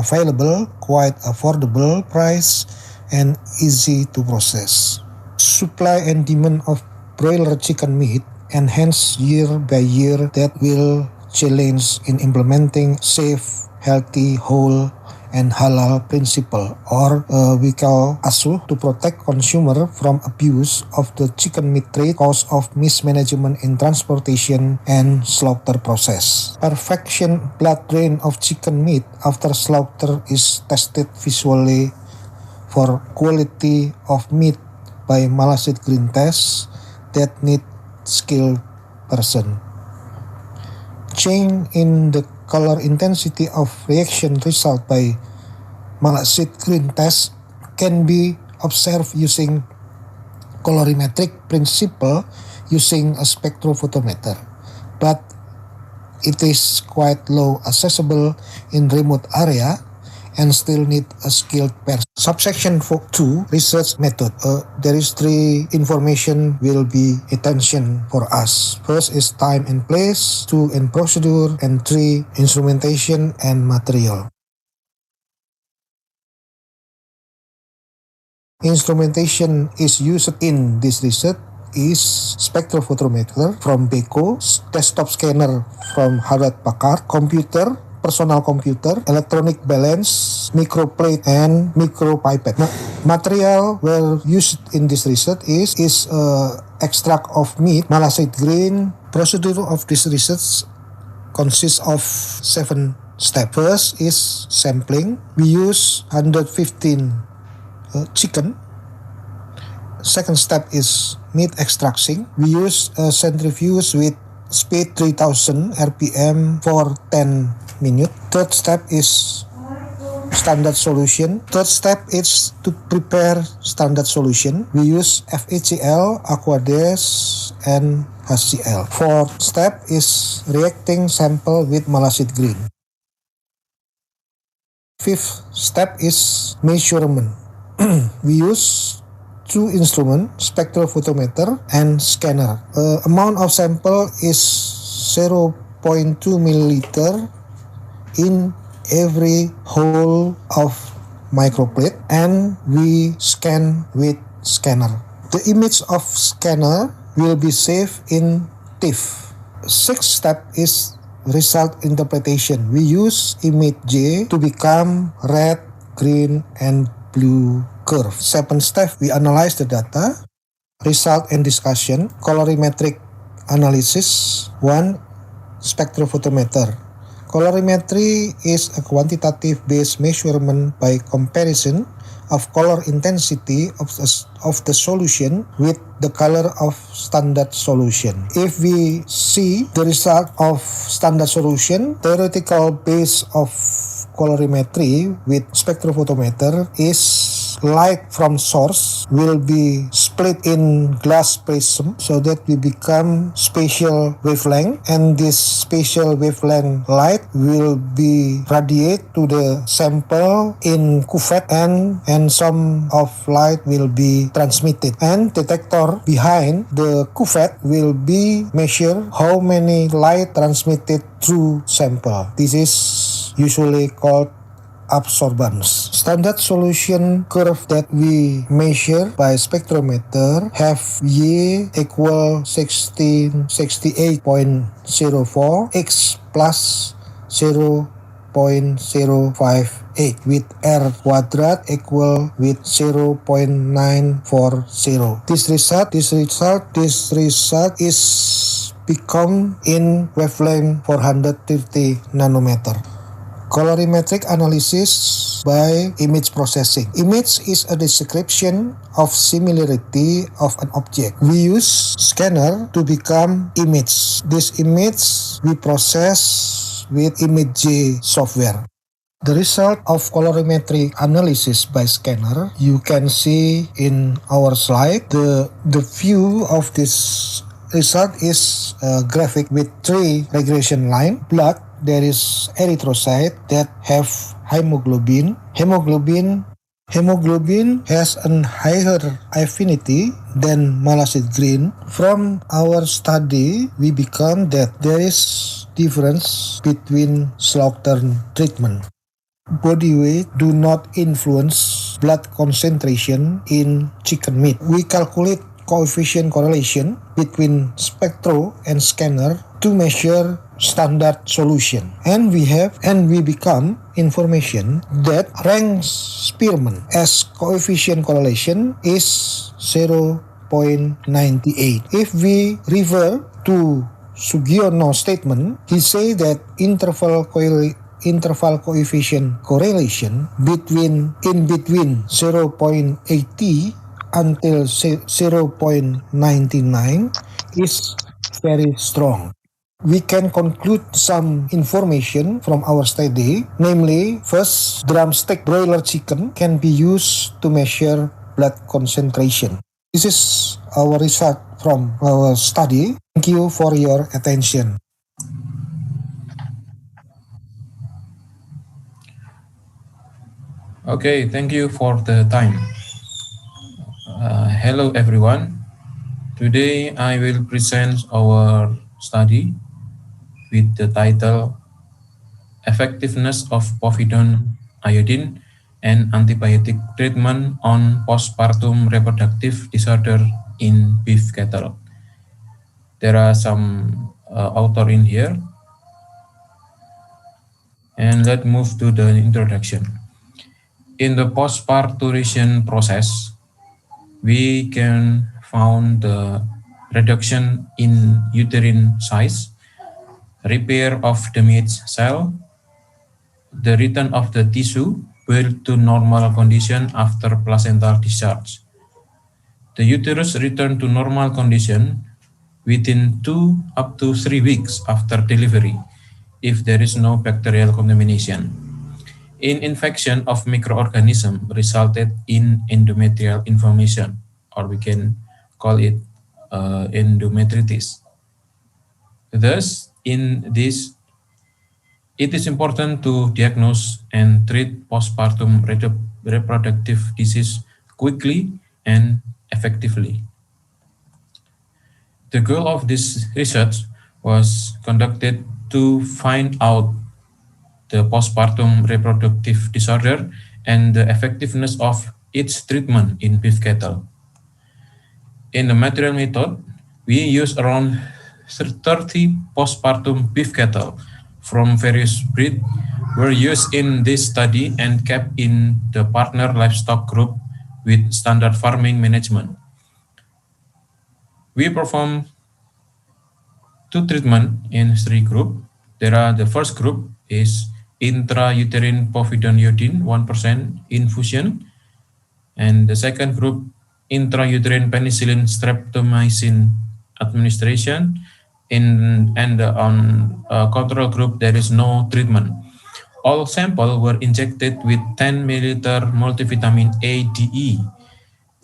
available, quite affordable price, and easy to process. Supply and demand of broiler chicken meat enhance year by year that will challenge in implementing safe, healthy, whole, and halal principle, or we call ASU, to protect consumer from abuse of the chicken meat trade cause of mismanagement in transportation and slaughter process. Perfection blood drain of chicken meat after slaughter is tested visually for quality of meat by malacid green test that need skilled person. Change in the color intensity of reaction result by malacid green test can be observed using colorimetric principle using a spectrophotometer, but it is quite low accessible in remote area and still need a skilled person. Subsection 2, research method. There is 3 information will be attention for us. First is time and place, 2 and procedure, and 3 instrumentation and material. Instrumentation is used in this research is spectrophotometer from Beko, desktop scanner from Hewlett-Packard, computer, personal computer, electronic balance, microplate, and micropipette. Material were used in this research is extract of meat, malacid green. Procedure of this research consists of 7 steps. First is sampling. We use 115 chicken. Second step is meat extraction. We use a centrifuge with speed 3000 RPM for 10 minutes. Third step is standard solution. Third step is to prepare standard solution. We use FHCl, Aquades, and HCl. Fourth step is reacting sample with malacid green. Fifth step is measurement. We use 2 instruments, spectrophotometer and scanner. Amount of sample is 0.2 milliliter in every hole of microplate, and we scan with scanner. The image of scanner will be saved in TIFF. Sixth step is result interpretation. We use image J to become red, green, and blue curve. Seventh step, we analyze the data. Result and discussion. Colorimetric analysis. 1. Spectrophotometer. Colorimetry is a quantitative based measurement by comparison of color intensity of the solution with the color of standard solution. If we see the result of standard solution, theoretical base of colorimetry with spectrophotometer is light from source will be split in glass prism so that we become spatial wavelength, and this spatial wavelength light will be radiate to the sample in cuvette, and some of light will be transmitted, and detector behind the cuvette will be measure how many light transmitted through sample. This is usually called absorbance. Standard solution curve that we measure by spectrometer have Y equal 1668.04 x plus 0.058 with R quadrat equal with 0.940. This result is become in wavelength 430 nanometer. Colorimetric analysis by image processing. Image is a description of similarity of an object. We use scanner to become image. This image we process with ImageJ software. The result of colorimetric analysis by scanner, you can see in our slide. The view of this result is a graphic with 3 regression line. Blood, there is erythrocyte that have hemoglobin. Hemoglobin has a higher affinity than malacid green. From our study, we become that there is difference between Slaughter treatment. Body weight do not influence blood concentration in chicken meat. We calculate coefficient correlation between spectro and scanner to measure standard solution, and we become information that ranks spearmint as coefficient correlation is 0.98. If we refer to Sugiono statement, he say that interval coefficient correlation between 0.80 until 0.99 is very strong. We can conclude some information from our study, namely, first, drumstick broiler chicken can be used to measure blood concentration. This is our result from our study. Thank you for your attention. Okay, thank you for the time. Hello everyone. Today I will present our study with the title Effectiveness of Povidone Iodine and Antibiotic Treatment on Postpartum Reproductive Disorder in Beef Cattle. There are some author in here. And let's move to the introduction. In the postparturation process, we can found the reduction in uterine size, repair of damaged cell, the return of the tissue built to normal condition after placental discharge. The uterus return to normal condition within 2 up to 3 weeks after delivery if there is no bacterial contamination. In infection of microorganism resulted in endometrial inflammation, or we can call it endometritis. Thus, in this, it is important to diagnose and treat postpartum reproductive disease quickly and effectively. The goal of this research was conducted to find out the postpartum reproductive disorder and the effectiveness of its treatment in beef cattle. In the material method, we use around 30 postpartum beef cattle from various breeds were used in this study and kept in the partner livestock group with standard farming management. We performed two treatments in three groups. The first group is intrauterine povidone iodine 1% infusion, and the second group intrauterine penicillin streptomycin administration. And on control group there is no treatment. All samples were injected with 10 milliliter multivitamin A DE.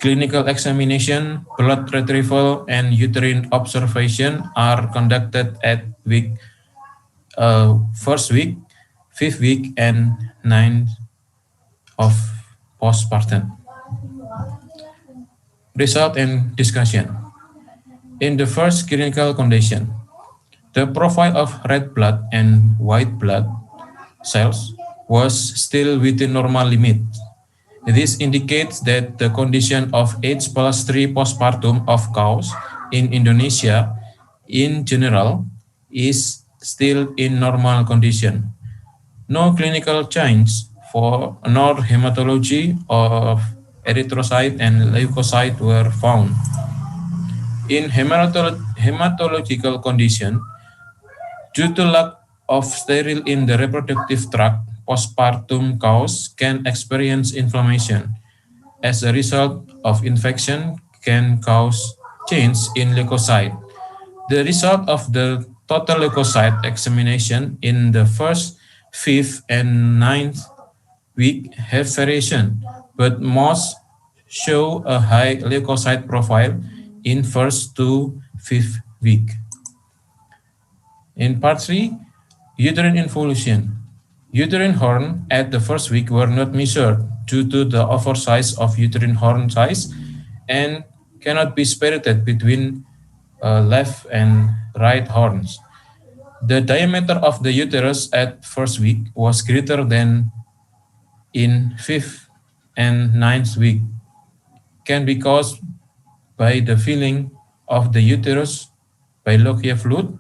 Clinical examination, blood retrieval, and uterine observation are conducted at first week, fifth week, and ninth of postpartum. Result and discussion. In the first clinical condition, the profile of red blood and white blood cells was still within normal limits. This indicates that the condition of H+3 postpartum of cows in Indonesia in general is still in normal condition. No clinical change for nor hematology of erythrocyte and leukocyte were found. In hematological condition, due to lack of sterile in the reproductive tract, postpartum cows can experience inflammation. As a result of infection can cause change in leukocyte. The result of the total leukocyte examination in the first, fifth, and ninth week have variation, but most show a high leukocyte profile in first to fifth week. In part 3, uterine involution. Uterine horn at the first week were not measured due to the oversize of uterine horn size and cannot be separated between left and right horns. The diameter of the uterus at first week was greater than in fifth and ninth week. Can be caused by the filling of the uterus by lochia fluid.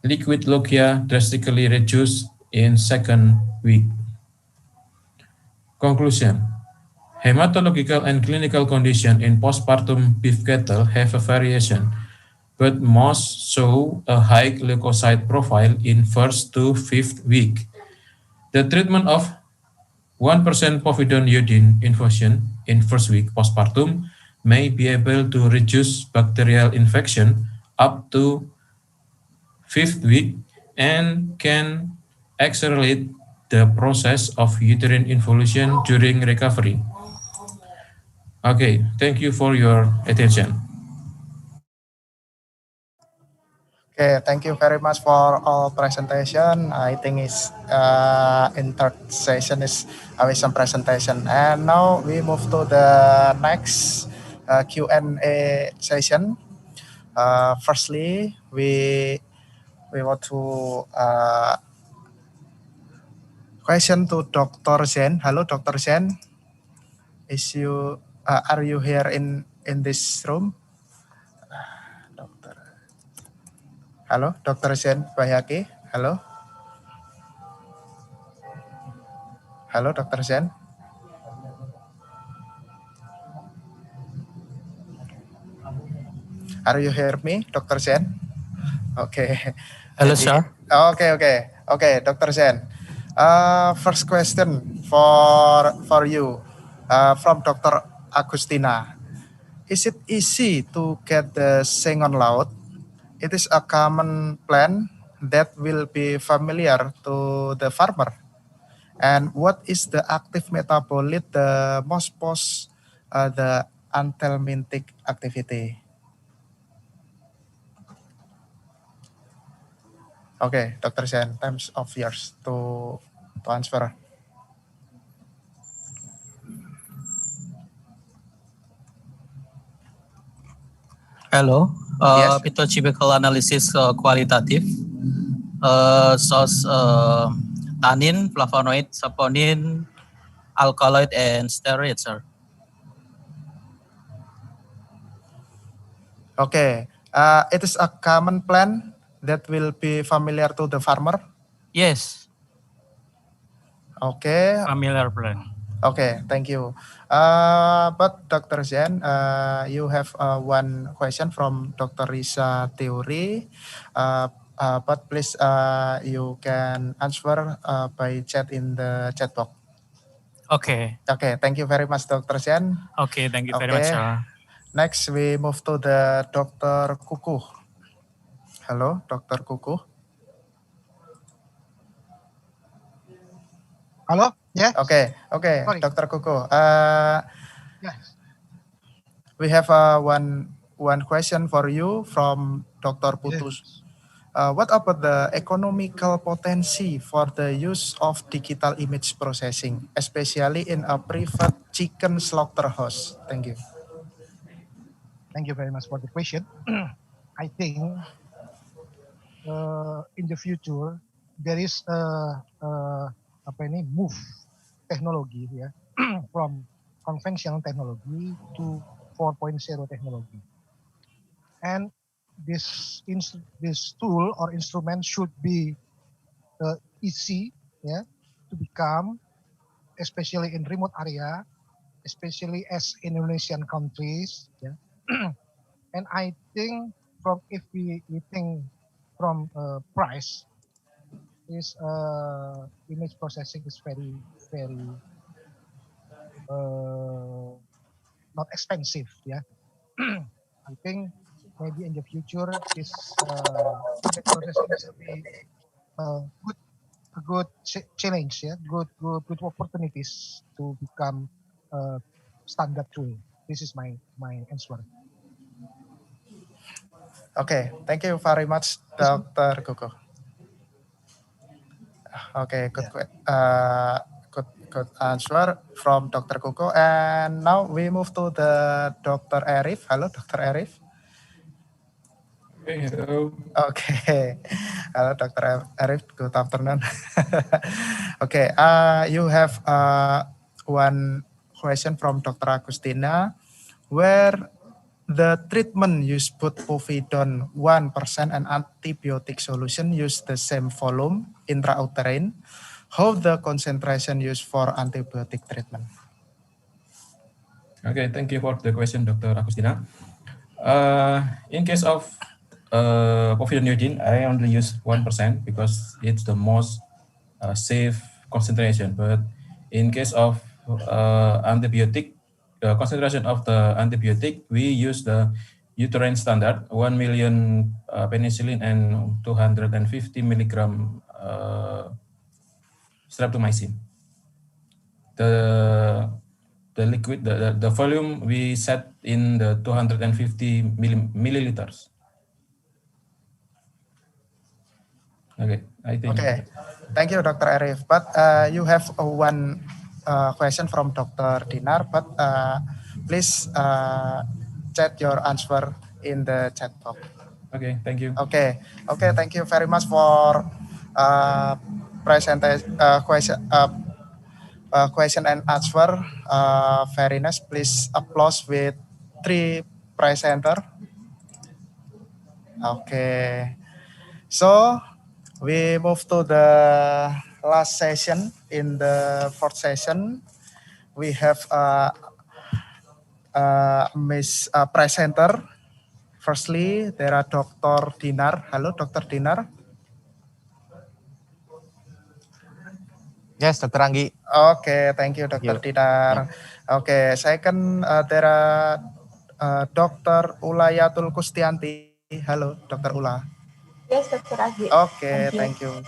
Liquid lochia drastically reduced in second week. Conclusion. Hematological and clinical condition in postpartum beef cattle have a variation, but most show a high leukocyte profile in first to fifth week. The treatment of 1% povidone iodine infusion in first week postpartum may be able to reduce bacterial infection up to fifth week and can accelerate the process of uterine involution during recovery. Okay, thank you for your attention. Okay, thank you very much for all presentation. I think it's in third session is with some presentation, and now we move to the next Q&A session. Firstly, we want to question to Dr. Zen. Hello, Dr. Zen. Are you here in this room? Doctor. Hello, Dr. Zen Bayaki. Hello. Hello, Dr. Zen. Are you hear me, Dr. Zen? Okay. Hello, sir. Okay, Dr. Zen. First question for you from Dr. Agustina. Is it easy to get the Sengon laut? It is a common plant that will be familiar to the farmer. And what is the active metabolite the most post the anthelmintic activity? Okay, Dr. Zen, times of yours to answer. Hello. Yes. Phytochemical analysis qualitative shows tannin, flavonoid, saponin, alkaloid, and steroid, sir. Okay. It is a common plant that will be familiar to the farmer. Yes, Okay. familiar plant. Okay, thank you. But Dr. Zen, you have one question from Dr. Risa Theory. But please, you can answer by chat in the chat box. Okay. Okay, thank you very much, Dr. Zen. Okay, thank you very much. Okay, next we move to the Dr. Kuku. Hello, Dr. Kuku. Hello? Yes. Okay, Sorry. Dr. Kuku. Yes. We have one question for you from Dr. Putus. Yes. What about the economical potency for the use of digital image processing, especially in a private chicken slaughterhouse? Thank you. Thank you very much for the question. I think in the future there is move teknologi ya from conventional technology to 4.0 technology, and this tool or instrument should be easy to become, especially in remote area, especially as Indonesian countries. And I think if we think from price, this image processing is very not expensive. I think maybe in the future this image processing will be a good challenge, good opportunities to become standard tool. This is my answer. Okay, thank you very much, Dr. Kuku. Okay, good answer from Dr. Kuku. And now we move to the Dr. Arif. Hello, Dr. Arif. Okay, hello. Okay, hello, Dr. Arif. Good afternoon. Okay, you have one question from Dr. Agustina, where the treatment use both povidone 1% and antibiotic solution use the same volume intrauterine. How the concentration used for antibiotic treatment? Okay, thank you for the question, Dr. Agustina. In case of povidone iodine, I only use 1% because it's the most safe concentration. But in case of antibiotic, the concentration of the antibiotic, we use the uterine standard, 1 million penicillin and 250 milligram streptomycin. The liquid, the volume we set in the 250 milliliters. Okay, I think. Okay, thank you, Dr. Arif. But you have one question from Dr. Dinar, but please chat your answer in the chat box. Okay, thank you. Okay, thank you very much for question and answer. Very nice. Please applause with 3 presenter. Okay, so we move to the last session. In the fourth session, we have Miss presenter. Firstly, there are Dr. Dinar. Hello, Dr. Dinar. Yes, Dr. Anggi. Okay, thank you, Dr. Dinar. Okay, second, there are Dr. Ulayatul Kustianti. Hello, Dr. Ula. Yes, Dr. Anggi. Okay, thank you.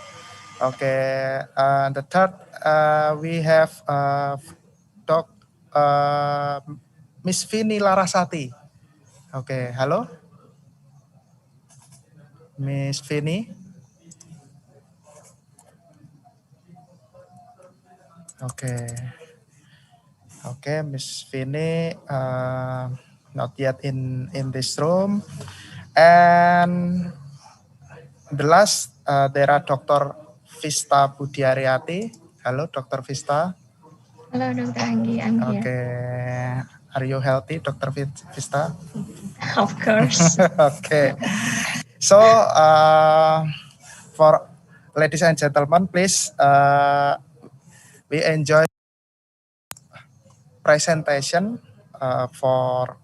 Okay, the third, we have Miss Vini Larasati. Okay, hello, Miss Vini. Okay, Miss Vini, not yet in this room. And the last, there are Dr. Vista Budiariati. Hello, Dr. Vista. Hello, Dr. Anggi. I'm here. Okay. Are you healthy, Dr. Vista? Of course. Okay. So, for ladies and gentlemen, please, we enjoy presentation for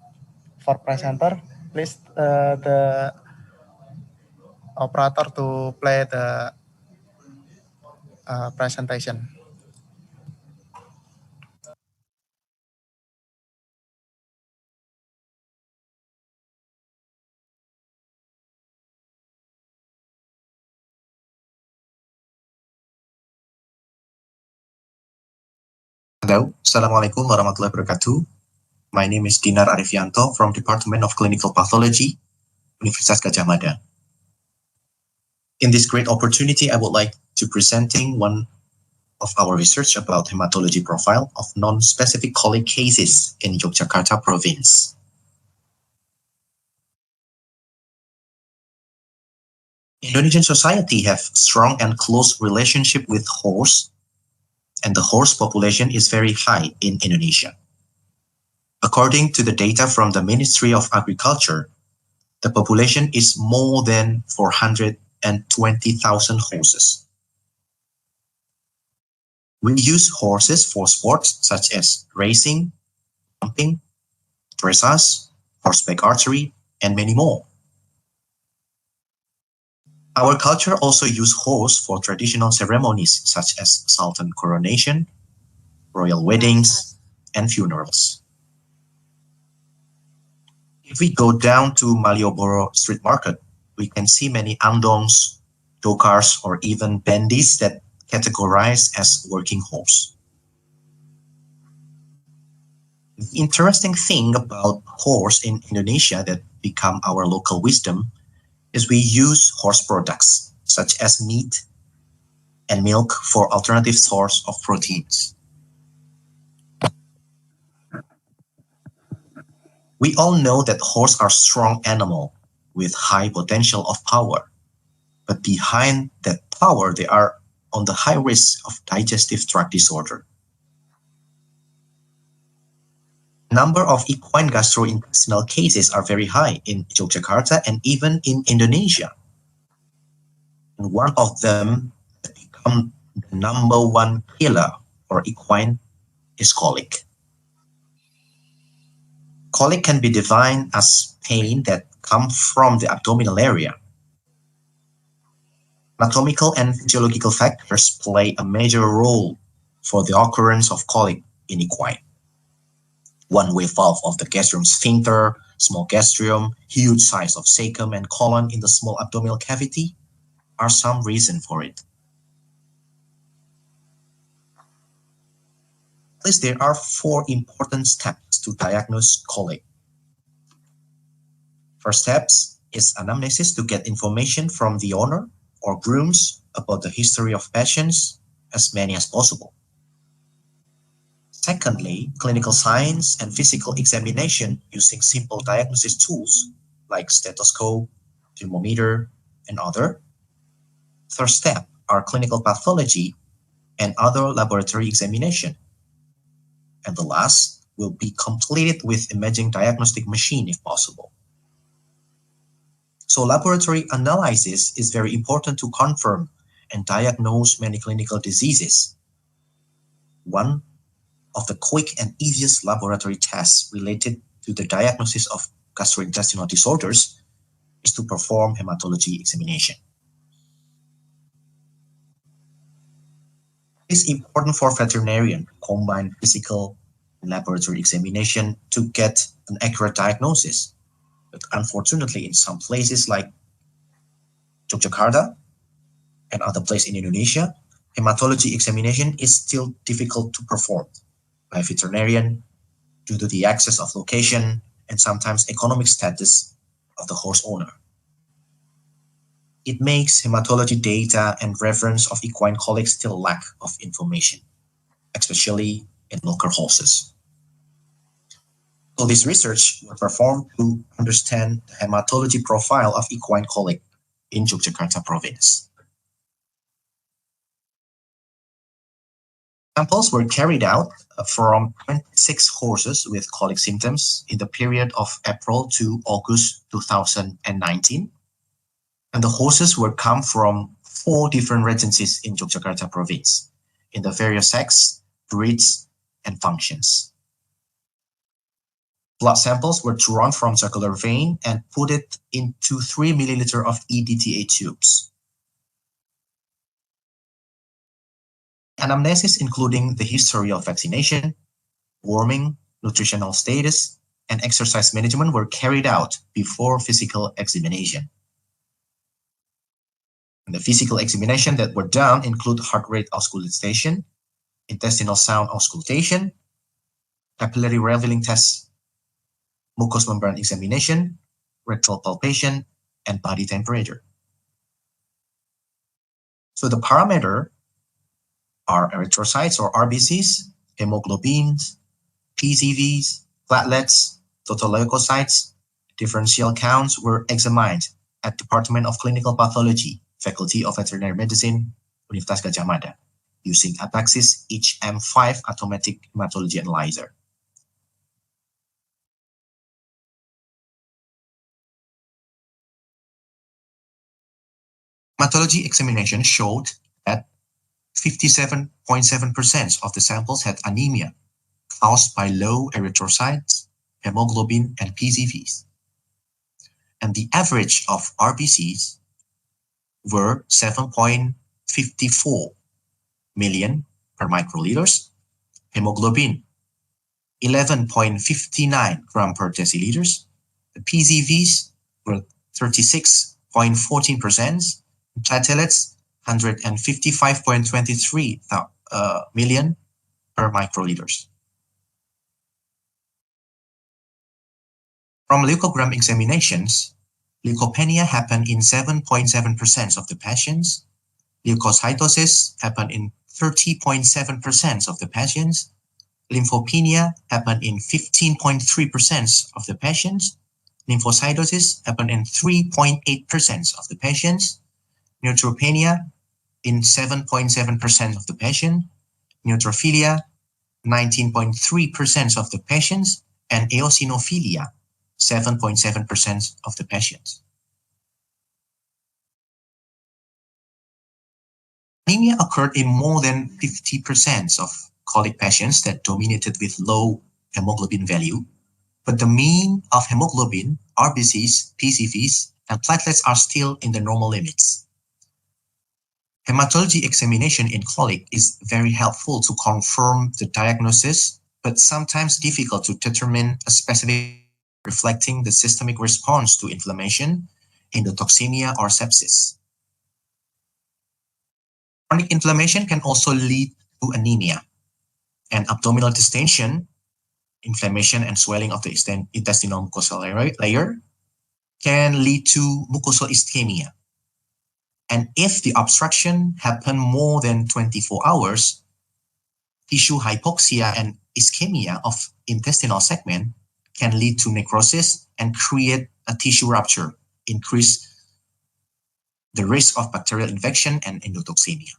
presenter. Please, the operator to play the presentation. Hello, Assalamualaikum warahmatullahi wabarakatuh. My name is Dinar Arifianto from Department of Clinical Pathology, Universitas Gadjah Mada. In this great opportunity, I would like to presenting one of our research about hematology profile of non-specific colic cases in Yogyakarta province. Indonesian society have strong and close relationship with horse, and the horse population is very high in Indonesia. According to the data from the Ministry of Agriculture, the population is more than 420,000 horses. We use horses for sports such as racing, jumping, dressage, horseback archery, and many more. Our culture also use horse for traditional ceremonies such as sultan coronation, royal weddings, and funerals. If we go down to Malioboro street market, we can see many andongs, go-cars, or even bandits that categorized as working horse. The interesting thing about horse in Indonesia that become our local wisdom is we use horse products such as meat and milk for alternative source of proteins. We all know that horses are strong animal with high potential of power, but behind that power, they are on the high risk of digestive tract disorder. Number of equine gastrointestinal cases are very high in Yogyakarta and even in Indonesia. And one of them that become the number one killer for equine is colic. Colic can be defined as pain that comes from the abdominal area. Anatomical and physiological factors play a major role for the occurrence of colic in equine. One-way valve of the gastrium sphincter, small gastrium, huge size of cecum and colon in the small abdominal cavity are some reason for it. At least there are 4 important steps to diagnose colic. First steps is anamnesis to get information from the owner or grooms about the history of patients, as many as possible. Secondly, clinical science and physical examination using simple diagnosis tools like stethoscope, thermometer, and other. Third step are clinical pathology and other laboratory examination. And the last will be completed with imaging diagnostic machine if possible. So laboratory analysis is very important to confirm and diagnose many clinical diseases. One of the quick and easiest laboratory tests related to the diagnosis of gastrointestinal disorders is to perform hematology examination. It is important for veterinarian to combine physical and laboratory examination to get an accurate diagnosis. But unfortunately, in some places like Yogyakarta and other places in Indonesia, hematology examination is still difficult to perform by veterinarian due to the access of location and sometimes economic status of the horse owner. It makes hematology data and reference of equine colic still lack of information, especially in local horses. So this research was performed to understand the hematology profile of equine colic in Yogyakarta province. Samples were carried out from 26 horses with colic symptoms in the period of April to August 2019. And the horses were come from 4 different regencies in Yogyakarta province, in the various sex, breeds, and functions. Blood samples were drawn from jugular vein and put it into 3 milliliter of EDTA tubes. Anamnesis, including the history of vaccination, warming, nutritional status, and exercise management, were carried out before physical examination. And the physical examination that were done include heart rate auscultation, intestinal sound auscultation, capillary revealing test, mucous membrane examination, rectal palpation, and body temperature. So the parameter are erythrocytes or RBCs, hemoglobins, PCVs, platelets, total leukocytes, differential counts were examined at Department of Clinical Pathology, Faculty of Veterinary Medicine, Universitas Gadjah Mada, using Abaxis HM5 automatic hematology analyzer. Hematology examination showed that 57.7% of the samples had anemia caused by low erythrocytes, hemoglobin, and PCVs. And the average of RBCs were 7.54 million per microliters, hemoglobin 11.59 gram per deciliters, the PCVs were 36.14%, platelets 155.23 million per microliters. From leukogram examinations, leukopenia happened in 7.7% of the patients, leukocytosis happened in 30.7% of the patients, lymphopenia happened in 15.3% of the patients, lymphocytosis happened in 3.8% of the patients, neutropenia in 7.7% of the patient, neutrophilia 19.3% of the patients, and eosinophilia 7.7% of the patients. Anemia occurred in more than 50% of colic patients that dominated with low hemoglobin value, but the mean of hemoglobin, RBCs, PCVs, and platelets are still in the normal limits. Hematology examination in colic is very helpful to confirm the diagnosis, but sometimes difficult to determine a specific reflecting the systemic response to inflammation, endotoxemia, or sepsis. Chronic inflammation can also lead to anemia, and abdominal distension, inflammation and swelling of the intestinal mucosal layer can lead to mucosal ischemia. And if the obstruction happens more than 24 hours, tissue hypoxia and ischemia of intestinal segment can lead to necrosis and create a tissue rupture, increase the risk of bacterial infection and endotoxemia.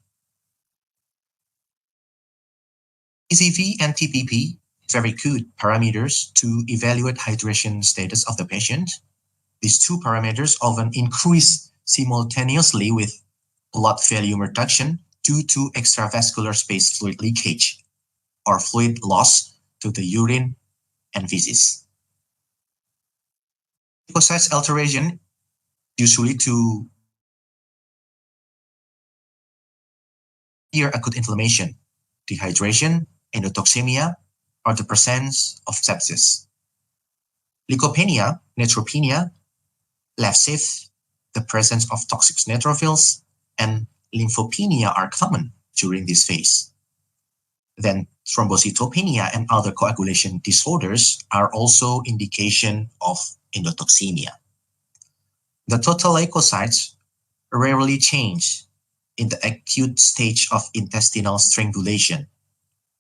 PCV and TPP, very good parameters to evaluate hydration status of the patient. These two parameters often increase simultaneously with blood volume reduction due to extravascular space fluid leakage or fluid loss to the urine and feces. Leukocytes alteration usually to severe acute inflammation, dehydration, endotoxemia, or the presence of sepsis. Leukopenia, neutropenia, left the presence of toxic neutrophils, and lymphopenia are common during this phase. Then thrombocytopenia and other coagulation disorders are also indication of endotoxemia. The total leukocytes rarely change in the acute stage of intestinal strangulation,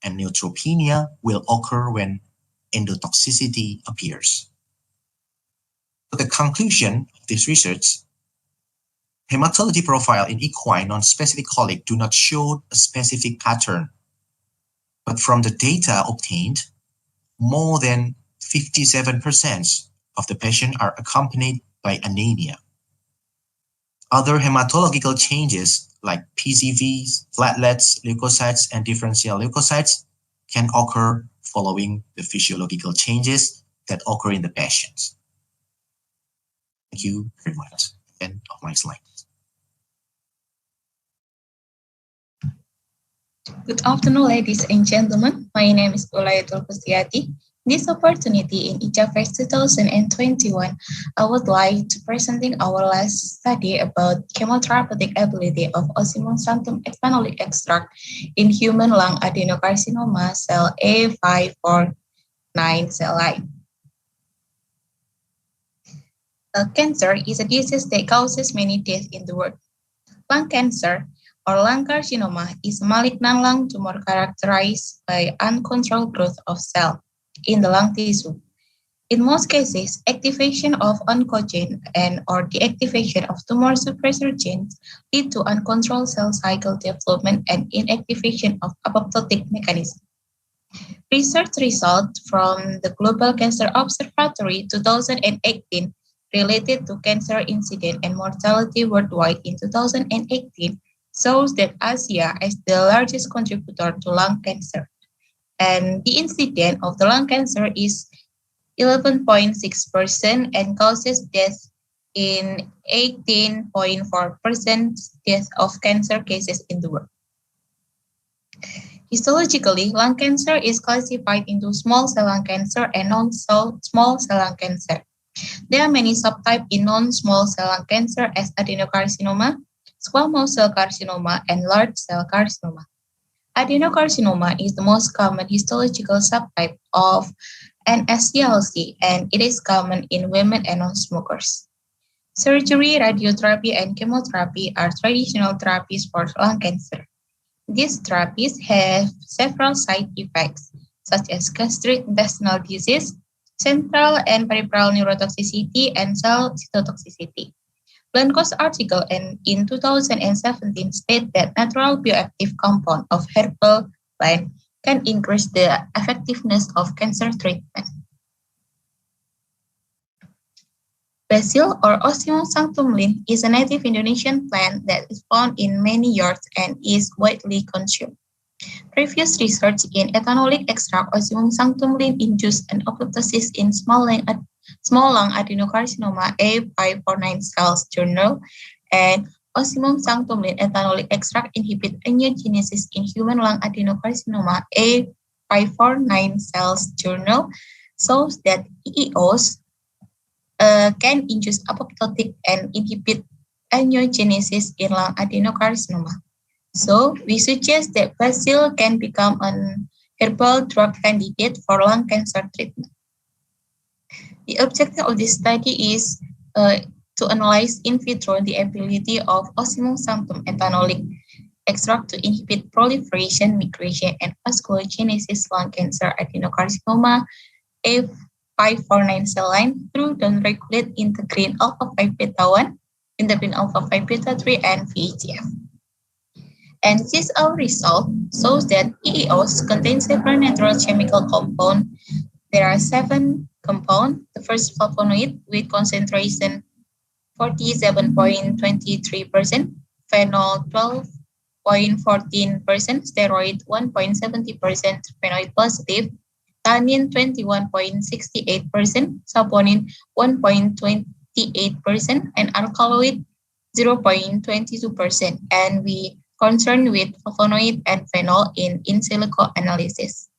and neutropenia will occur when endotoxicity appears. So the conclusion of this research, hematology profile in equine non-specific colic do not show a specific pattern But from the data obtained, more than 57% of the patients are accompanied by anemia. Other hematological changes like PCVs, platelets, leukocytes, and differential leukocytes can occur following the physiological changes that occur in the patients. Thank you very much. End of my slide. Good afternoon, ladies and gentlemen. My name is Ulayatul Kustiati. This opportunity in ICAVESS 2021, I would like to presenting our last study about chemotherapeutic ability of Osmum sanctum ethanolic extract in human lung adenocarcinoma cell A549 cell line. Cancer is a disease that causes many deaths in the world. Lung cancer or lung carcinoma is a malignant lung tumor characterized by uncontrolled growth of cells in the lung tissue. In most cases, activation of oncogene and or deactivation of tumor suppressor genes lead to uncontrolled cell cycle development and inactivation of apoptotic mechanism. Research results from the Global Cancer Observatory 2018 related to cancer incidence and mortality worldwide in 2018 shows that Asia is the largest contributor to lung cancer. And the incidence of the lung cancer is 11.6% and causes death in 18.4% death of cancer cases in the world. Histologically, lung cancer is classified into small cell lung cancer and non-small cell lung cancer. There are many subtypes in non-small cell lung cancer as adenocarcinoma, squamous cell carcinoma, and large cell carcinoma. Adenocarcinoma is the most common histological subtype of NSCLC, and it is common in women and non-smokers. Surgery, radiotherapy, and chemotherapy are traditional therapies for lung cancer. These therapies have several side effects, such as gastrointestinal disease, central and peripheral neurotoxicity, and cell cytotoxicity. Blanco's article in 2017 stated that natural bioactive compound of herbal plant can increase the effectiveness of cancer treatment. Basil or Osmum sanctum lin is a native Indonesian plant that is found in many yards and is widely consumed. Previous research in ethanolic extract Osmum sanctum lin induced an apoptosis in small lung adenocarcinoma A549 cells journal, and Osmum sanctum lin ethanolic extract inhibit angiogenesis in human lung adenocarcinoma A549 cells journal shows that EEOs can induce apoptotic and inhibit angiogenesis in lung adenocarcinoma. So we suggest that basil can become an herbal drug candidate for lung cancer treatment. The objective of this study is to analyze in vitro the ability of Osmum sanctum ethanolic extract to inhibit proliferation, migration, and vasculogenesis lung cancer adenocarcinoma A549 cell line through downregulate integrin alpha-5 beta-1, integrin alpha-5 beta-3, and VEGF. And this our result shows that EEOs contain several natural chemical compounds. There are 7 compounds. The first flavonoid with concentration 47.23%, phenol 12.14%, steroid 1.70%, phenol positive, tannin 21.68%, saponin 1.28%, and alkaloid 0.22%. And we concerned with flavonoid and phenol in silico analysis.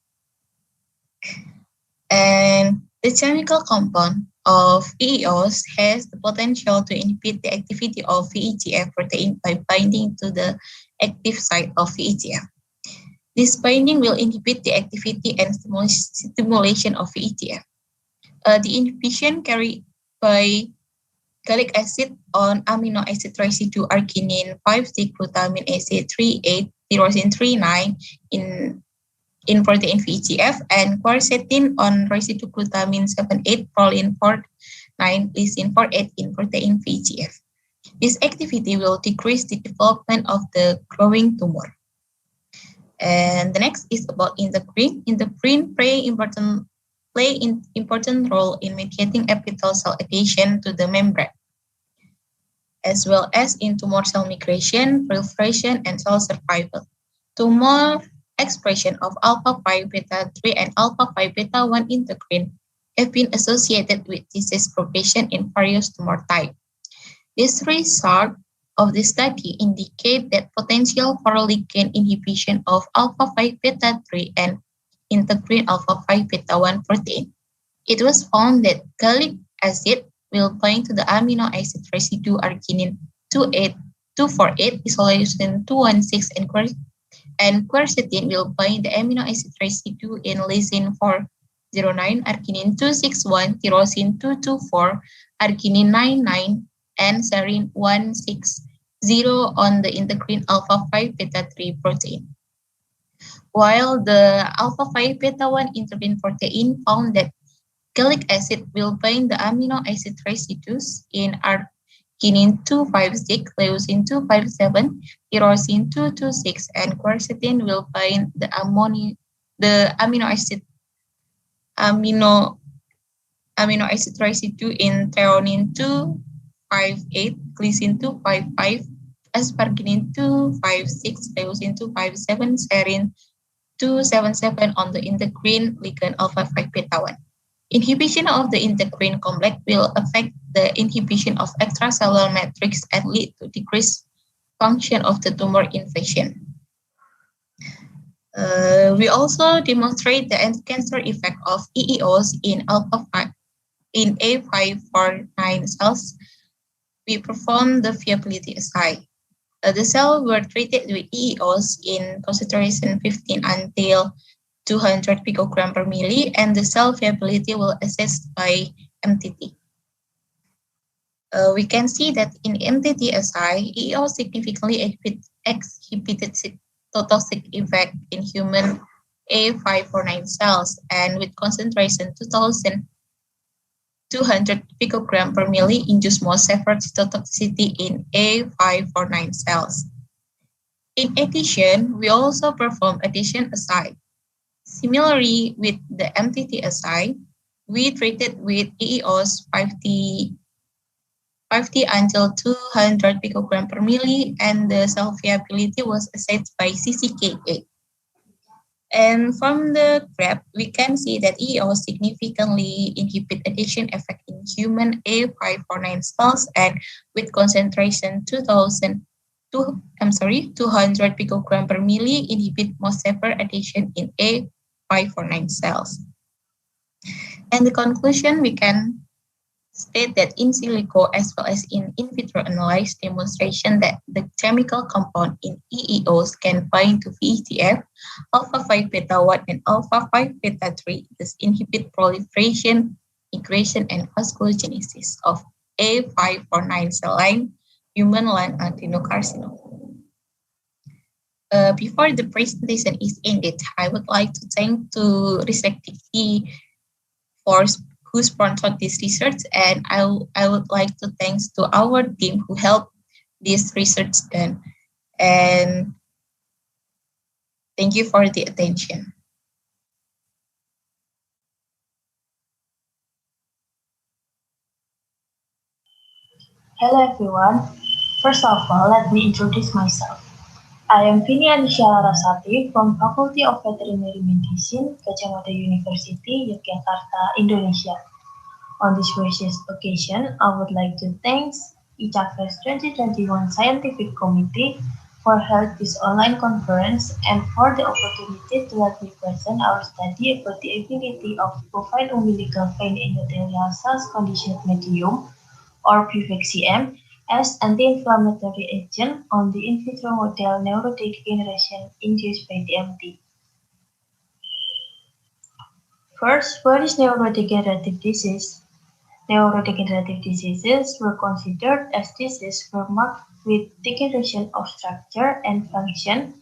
And the chemical compound of EEOs has the potential to inhibit the activity of VEGF protein by binding to the active site of VEGF. This binding will inhibit the activity and stimulation of VEGF. The inhibition carried by gallic acid on amino acid residue arginine 5-glutamine acid 3,8 tyrosine 3,9 in protein VEGF, and quercetin on residue glutamine 7,8 proline 4,9 lysine 4,8 in protein VEGF. This activity will decrease the development of the growing tumor. And the next is about integrin. Integrin play important role in mediating epithelial cell adhesion to the membrane, as well as in tumor cell migration, proliferation, and cell survival. Tumor expression of alpha 5 beta 3 and alpha 5 beta 1 integrin have been associated with disease progression in various tumor types. This result of the study indicate that potential for ligand inhibition of alpha 5 beta 3 and integrin alpha 5 beta 1 protein. It was found that gallic acid will bind to the amino acid residue arginine 248, isoleucine 216, and quercetin will bind the amino acid residue in lysine 409, arginine 261, tyrosine 224, arginine 99, and serine 160 on the integrin alpha 5 beta 3 protein. While the alpha 5 beta 1 integrin protein found that gallic acid will bind the amino acid residues in arginine 256, leucine 257, tyrosine 226, and quercetin will bind the amino acid residue in threonine 258, glycine 255, asparagine 256, leucine 257, serine 277 on the integrin ligand alpha 5 beta 1. Inhibition of the integrin complex will affect the inhibition of extracellular matrix and lead to decreased function of the tumor invasion. We also demonstrate the anti-cancer effect of EEOs in A549 cells. We performed the viability assay. The cells were treated with EEOs in concentration 15 until 200 picogram per milli, and the cell viability will assessed by MTT. We can see that in MTT assay, EEO significantly exhibited cytotoxic effect in human A549 cells, and with concentration 2,200 picogram per milli induced more severe cytotoxicity in A549 cells. In addition, we also perform addition assay. Similarly, with the MTT assay, we treated with EEOs 50 until 200 picogram per milli, and the cell viability was assessed by CCKA. And from the graph, we can see that EEOs significantly inhibit adhesion effect in human A549 cells, and with concentration 200 picogram per milli inhibit most severe adhesion in A549 cells. And the conclusion, we can state that in silico as well as in vitro analysis demonstration that the chemical compound in EEOs can bind to VEGF, alpha 5 beta 1 and alpha 5 beta 3, thus inhibit proliferation, migration, and vasculogenesis of A549 cell line, human lung adenocarcinoma. Before the presentation is ended, I would like to thank to respectively for who sponsored this research, and I would like to thanks to our team who helped this research done. And thank you for the attention. Hello everyone. First of all, let me introduce myself. I am Vini Anisha Larasati from Faculty of Veterinary Medicine, Gadjah Mada University, Yogyakarta, Indonesia. On this precious occasion, I would like to thank ICAVESS 2021 Scientific Committee for holding this online conference and for the opportunity to let me present our study about the ability of bovine umbilical vein endothelial cells conditioned medium, or PVCM, as anti-inflammatory agent on the in vitro model neurodegeneration induced by DMT. First, what is neurodegenerative disease? Neurodegenerative diseases were considered as diseases marked with degeneration of structure and function,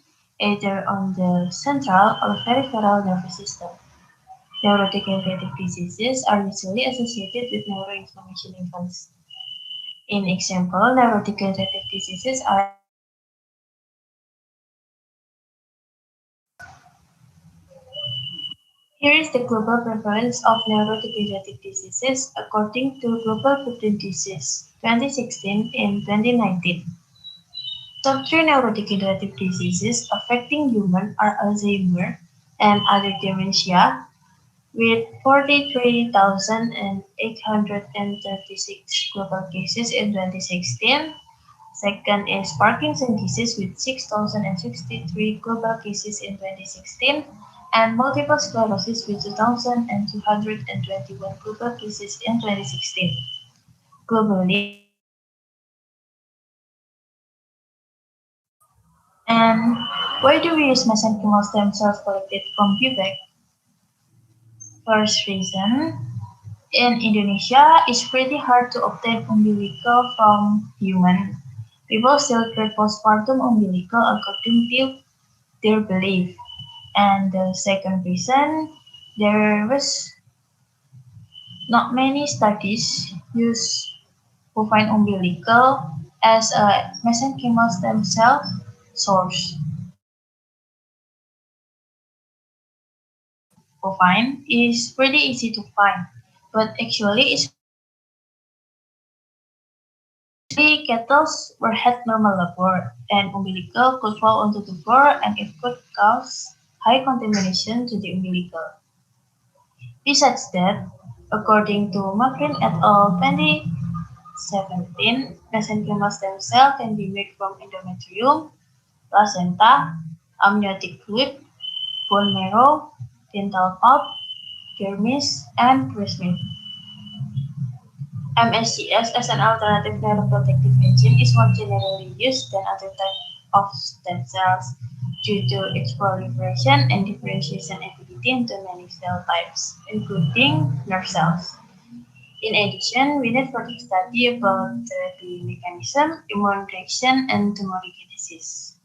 either on the central or peripheral nervous system. Neurodegenerative diseases are usually associated with neuroinflammation events. In example, neurodegenerative diseases are Here is the global prevalence of neurodegenerative diseases according to Global Food Disease 2016 and 2019. Top 3 neurodegenerative diseases affecting humans are Alzheimer and other dementia, with 43,836 global cases in 2016. Second is Parkinson's disease with 6,063 global cases in 2016, and multiple sclerosis with 2,221 global cases in 2016. Globally, and why do we use mesenchymal stem cells collected from pubic? First reason, in Indonesia, it's pretty hard to obtain umbilical from human. People still create postpartum umbilical according to their belief. And the second reason, there was not many studies use bovine umbilical as a mesenchymal stem cell source. Bovine is pretty easy to find, but actually it's cattle were had normal labor, and umbilical could fall onto the floor and it could cause high contamination to the umbilical. Besides that, according to Macrin et al. 2017, mesenchymal stem cell can be made from endometrium, placenta, amniotic fluid, bone marrow, dental pulp, dermis, and breast milk. MSCs as an alternative neuroprotective agent is more generally used than other types of stem cells due to its proliferation and differentiation ability into many cell types, including nerve cells. In addition, we need further study about therapy mechanism, immune reaction, and tumorigenesis.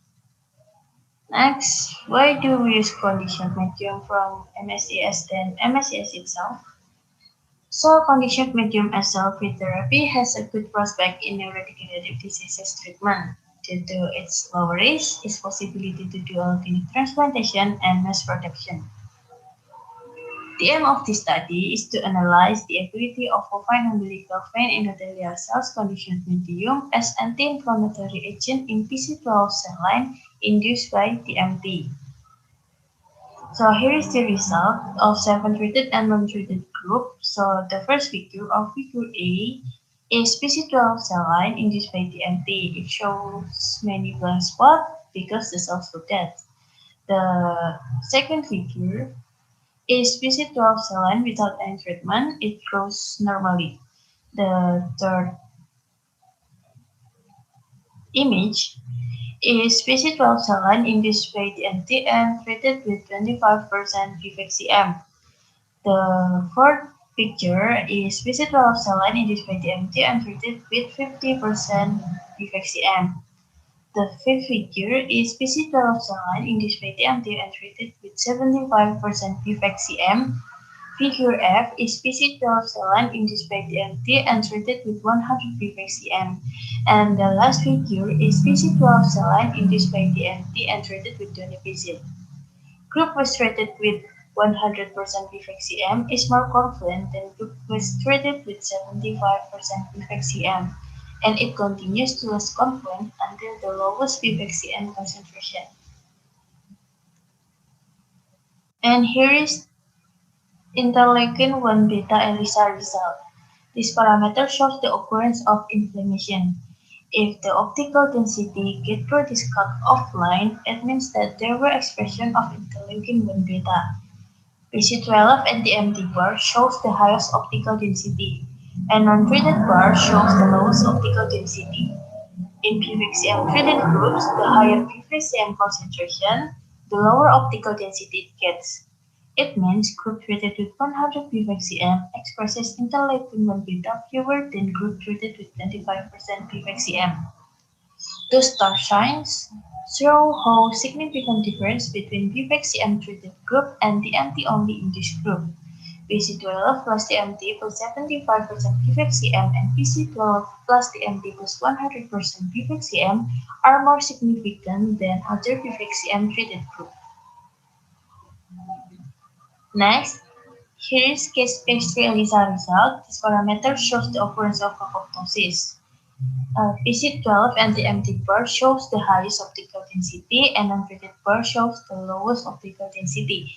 Next, why do we use conditioned medium from MSCs than MSCs itself? So, conditioned medium as cell-free therapy has a good prospect in neurodegenerative diseases treatment due to its low risk, its possibility to do allogeneic transplantation, and mass production. The aim of this study is to analyze the ability of bovine umbilical vein endothelial cells conditioned medium as anti-inflammatory agent in PC12 cell line induced by TMT. So here is the result of 7 treated and non-treated group. So the first figure of figure A is PC12 cell line induced by TMT. It shows many blank spots because the cells were dead. The second figure is PC12 cell line without any treatment. It grows normally. The third image is PC12 cell line induced by TMT and treated with 25% PVCM. The fourth picture is PC12 cell line induced by TMT and treated with 50% PVCM. The fifth figure is PC12 cell line induced by TMT and treated with 75% PVCM. Figure F is PC12 cell line induced by TMT and treated with 100 PVCM. And the last figure is PC12 cell line induced by TMT and treated with donepezil. Group was treated with 100% PVCM is more confident than group was treated with 75% PVCM, and it continues to less confident until the lowest PVCM concentration. And here is interleukin-1 beta ELISA result. This parameter shows the occurrence of inflammation. If the optical density get through this cut-off line, it means that there were expression of interleukin-1 beta. PC12 and the empty bar shows the highest optical density, and non-treated bar shows the lowest optical density. In PVCM treated groups, the higher PVCM concentration, the lower optical density it gets. It means group treated with 100 PVCM expresses interleukin-1 beta fewer than group treated with 25% PVCM. The star signs show how significant difference between PVCM treated group and the MT-only induced group. PC12 plus TMT plus 75% PVCM and PC12 plus TMT plus 100% PVCM are more significant than other PVCM treated group. Next, here is case-based ELISA result. This parameter shows the occurrence of apoptosis. PC12 anti-empty bar shows the highest optical density and untreated bar shows the lowest optical density.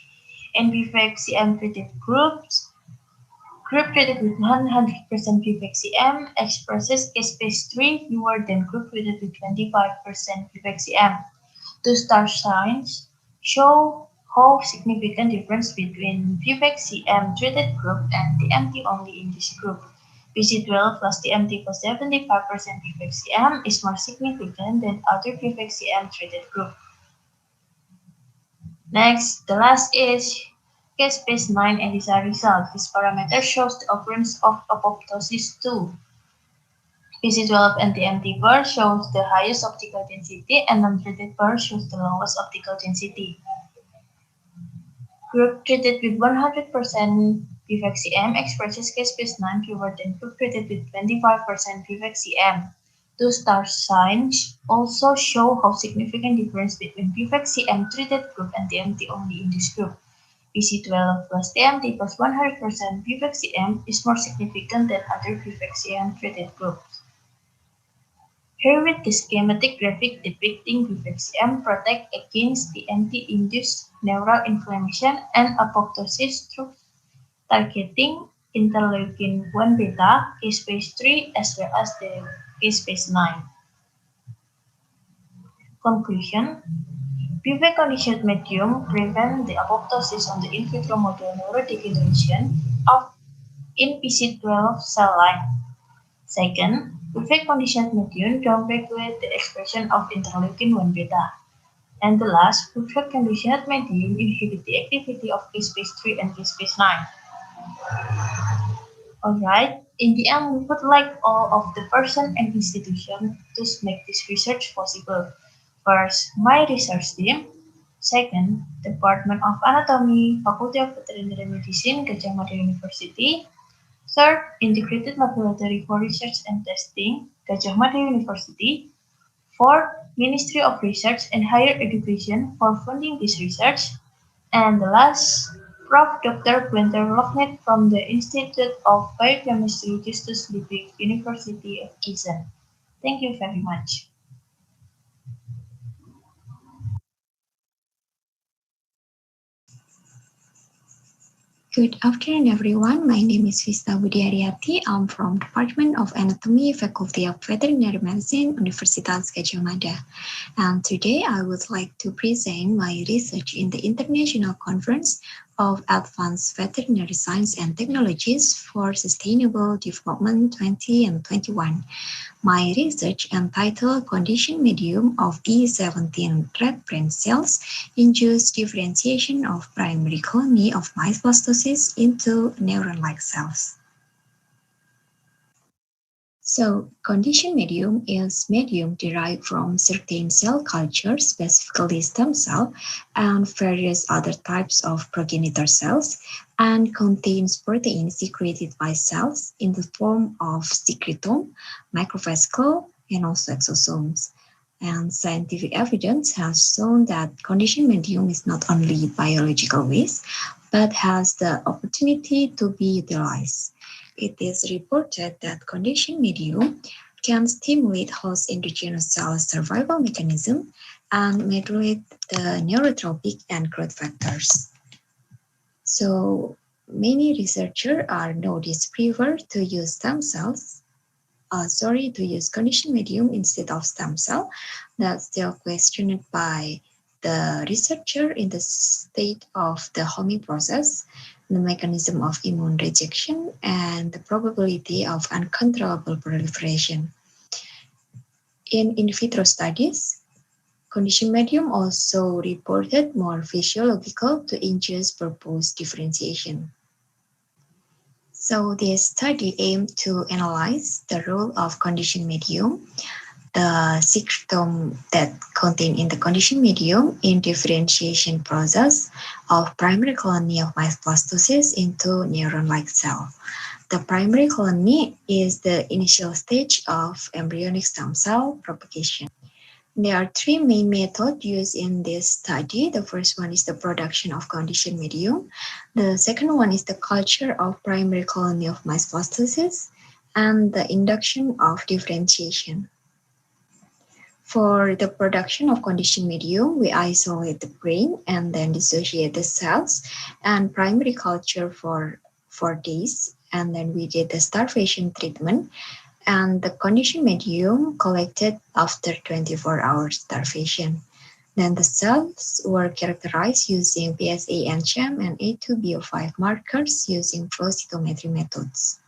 In PVEC-CM treated groups, group treated with 100% PVEC-CM expresses case-based 3 fewer than group treated with 25% PVEC-CM. Two star signs show how significant difference between PVEC-CM treated group and TMT only in this group. PC12 plus TMT plus 75% PVEC-CM is more significant than other PVEC-CM treated group. Next, the last is case-based 9 ELISA result. This parameter shows the occurrence of apoptosis 2. PC12 and TMT bar shows the highest optical density and untreated bar shows the lowest optical density. Group treated with 100% PVEC-CM expresses case-based 9 fewer than group treated with 25% PVEC-CM. Two star signs also show how significant difference between PVEC-CM treated group and TMT only in this group. PC12 plus TMT plus 100% PVEC-CM is more significant than other PVEC-CM treated groups. Here with the schematic graphic depicting PVEC-CM protect against the TMT-induced neural inflammation and apoptosis through targeting interleukin-1 beta, case-based 3, as well as the case-based 9. Conclusion: PVEC-conditioned medium prevent the apoptosis on the in vitro model neurodegeneration of in PC12 cell line. Second, PVEC-conditioned medium downregulate the expression of interleukin-1 beta. And the last, PVEC-conditioned medium inhibit the activity of case-based 3 and case-based 9. Alright, in the end, we would like all of the person and institution to make this research possible. First, my research team. Second, Department of Anatomy, Faculty of Veterinary Medicine, Gadjah Mada University. Third, Integrated Laboratory for Research and Testing, Gadjah Mada University. Fourth, Ministry of Research and Higher Education for funding this research. And the last, Prof. Dr. Gunther Lochnet from the Institute of Biochemistry, Justus Liebig, University of Gießen. Thank you very much. Good afternoon, everyone. My name is Vista Budiariati. I'm from Department of Anatomy, Faculty of Veterinary Medicine, Universitas Gadjah Mada. And today I would like to present my research in the International Conference of Advanced Veterinary Science and Technologies for Sustainable Development 20 and 21. My research entitled Conditioned Medium of E17 red brain cells induce differentiation of primary colony of mice blastocysts into neuron-like cells. So, conditioned medium is medium derived from certain cell cultures, specifically stem cell, and various other types of progenitor cells, and contains proteins secreted by cells in the form of secretome, microvesicle, and also exosomes. And scientific evidence has shown that conditioned medium is not only biological waste, but has the opportunity to be utilized. It is reported that conditioned medium can stimulate host endogenous cell survival mechanism and modulate the neurotropic and growth factors. So many researchers are nowadays prefer to use to use conditioned medium instead of stem cell. That's still questioned by the researcher in the state of the homing process, the mechanism of immune rejection, and the probability of uncontrollable proliferation. In vitro studies, conditioned medium also reported more physiological to induce proposed differentiation. So this study aimed to analyze the role of conditioned medium, the secretome that contained in the conditioned medium in differentiation process of primary colony of mice blastocysts into neuron-like cell. The primary colony is the initial stage of embryonic stem cell propagation. There are three main methods used in this study. The first one is the production of conditioned medium. The second one is the culture of primary colony of mice blastocysts and the induction of differentiation. For the production of conditioned medium, we isolate the brain and then dissociate the cells and primary culture for 4 days. And then we did the starvation treatment and the conditioned medium collected after 24 hours starvation. Then the cells were characterized using PSA NCHM and A2BO5 markers using flow cytometry methods.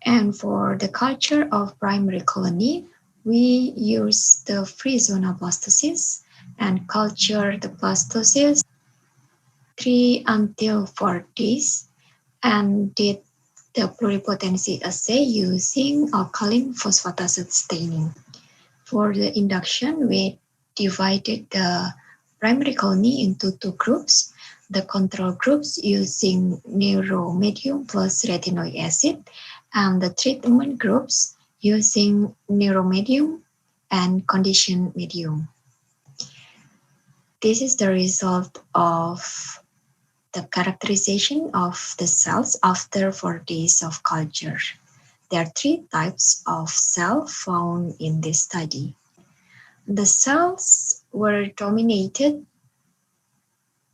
And for the culture of primary colony, we use the free zona blastocysts and culture the blastocysts 3 until 4 days and did the pluripotency assay using alkaline phosphatase staining. For the induction, we divided the primary colony into 2 groups. The control groups using neuromedium plus retinoic acid and the treatment groups using neuromedium and conditioned medium. This is the result of the characterization of the cells after 4 days of culture. There are 3 types of cell found in this study. The cells were dominated